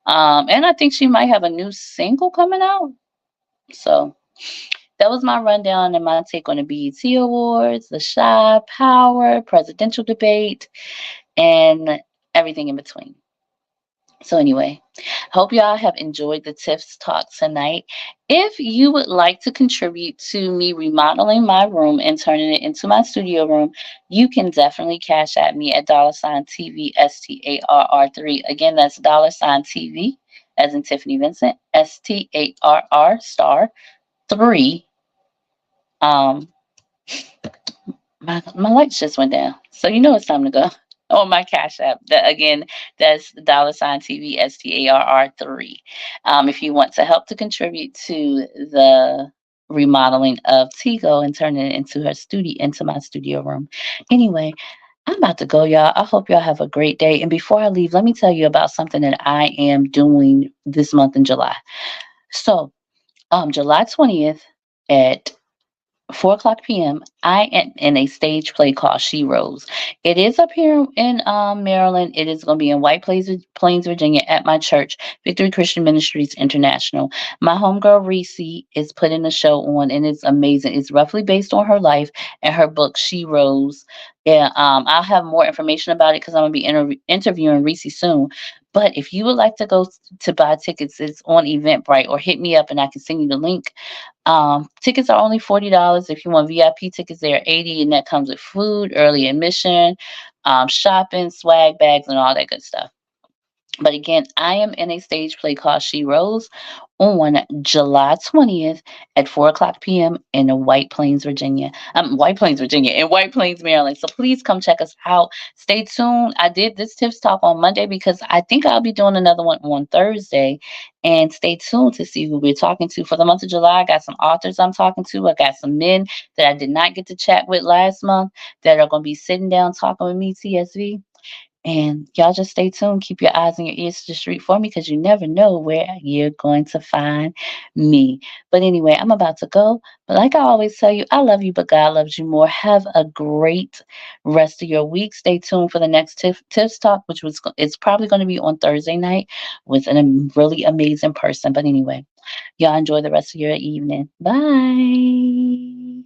And I think she might have a new single coming out. So that was my rundown and my take on the BET Awards, the Shy Power, presidential debate, and everything in between. So anyway, hope y'all have enjoyed the Tiff's talk tonight. If you would like to contribute to me remodeling my room and turning it into my studio room, you can definitely cash at me at $TV STARR3. Again, that's $TV, as in Tiffany Vincent, STARR star 3. Um, my lights just went down, so it's time to go. On my Cash App, again, that's $TV STARR3. If you want to help to contribute to the remodeling of Tigo and turning it into my studio room. Anyway, I'm about to go, y'all. I hope y'all have a great day. And before I leave, let me tell you about something that I am doing this month in July. So, July 20th at 4 o'clock p.m., I am in a stage play called She Rose. It is up here in Maryland. It is going to be in Plains, Virginia, at my church, Victory Christian Ministries International. My homegirl Reese is putting the show on, and it's amazing. It's roughly based on her life and her book, She Rose. Yeah, I'll have more information about it because I'm going to be interviewing Reese soon. But if you would like to go to buy tickets, it's on Eventbrite, or hit me up and I can send you the link. Tickets are only $40. If you want VIP tickets, they are $80, and that comes with food, early admission, shopping, swag bags, and all that good stuff. But again, I am in a stage play called She Rose on July 20th at 4 o'clock p.m. in White Plains, Virginia, in White Plains, Maryland. So please come check us out. Stay tuned. I did this Tips Talk on Monday because I think I'll be doing another one on Thursday. And stay tuned to see who we're talking to for the month of July. I got some authors I'm talking to. I got some men that I did not get to chat with last month that are going to be sitting down talking with me, TSV. And y'all just stay tuned. Keep your eyes and your ears to the street for me, because you never know where you're going to find me. But anyway, I'm about to go. But like I always tell you, I love you, but God loves you more. Have a great rest of your week. Stay tuned for the next Tips Talk, it's probably going to be on Thursday night with a really amazing person. But anyway, y'all enjoy the rest of your evening. Bye.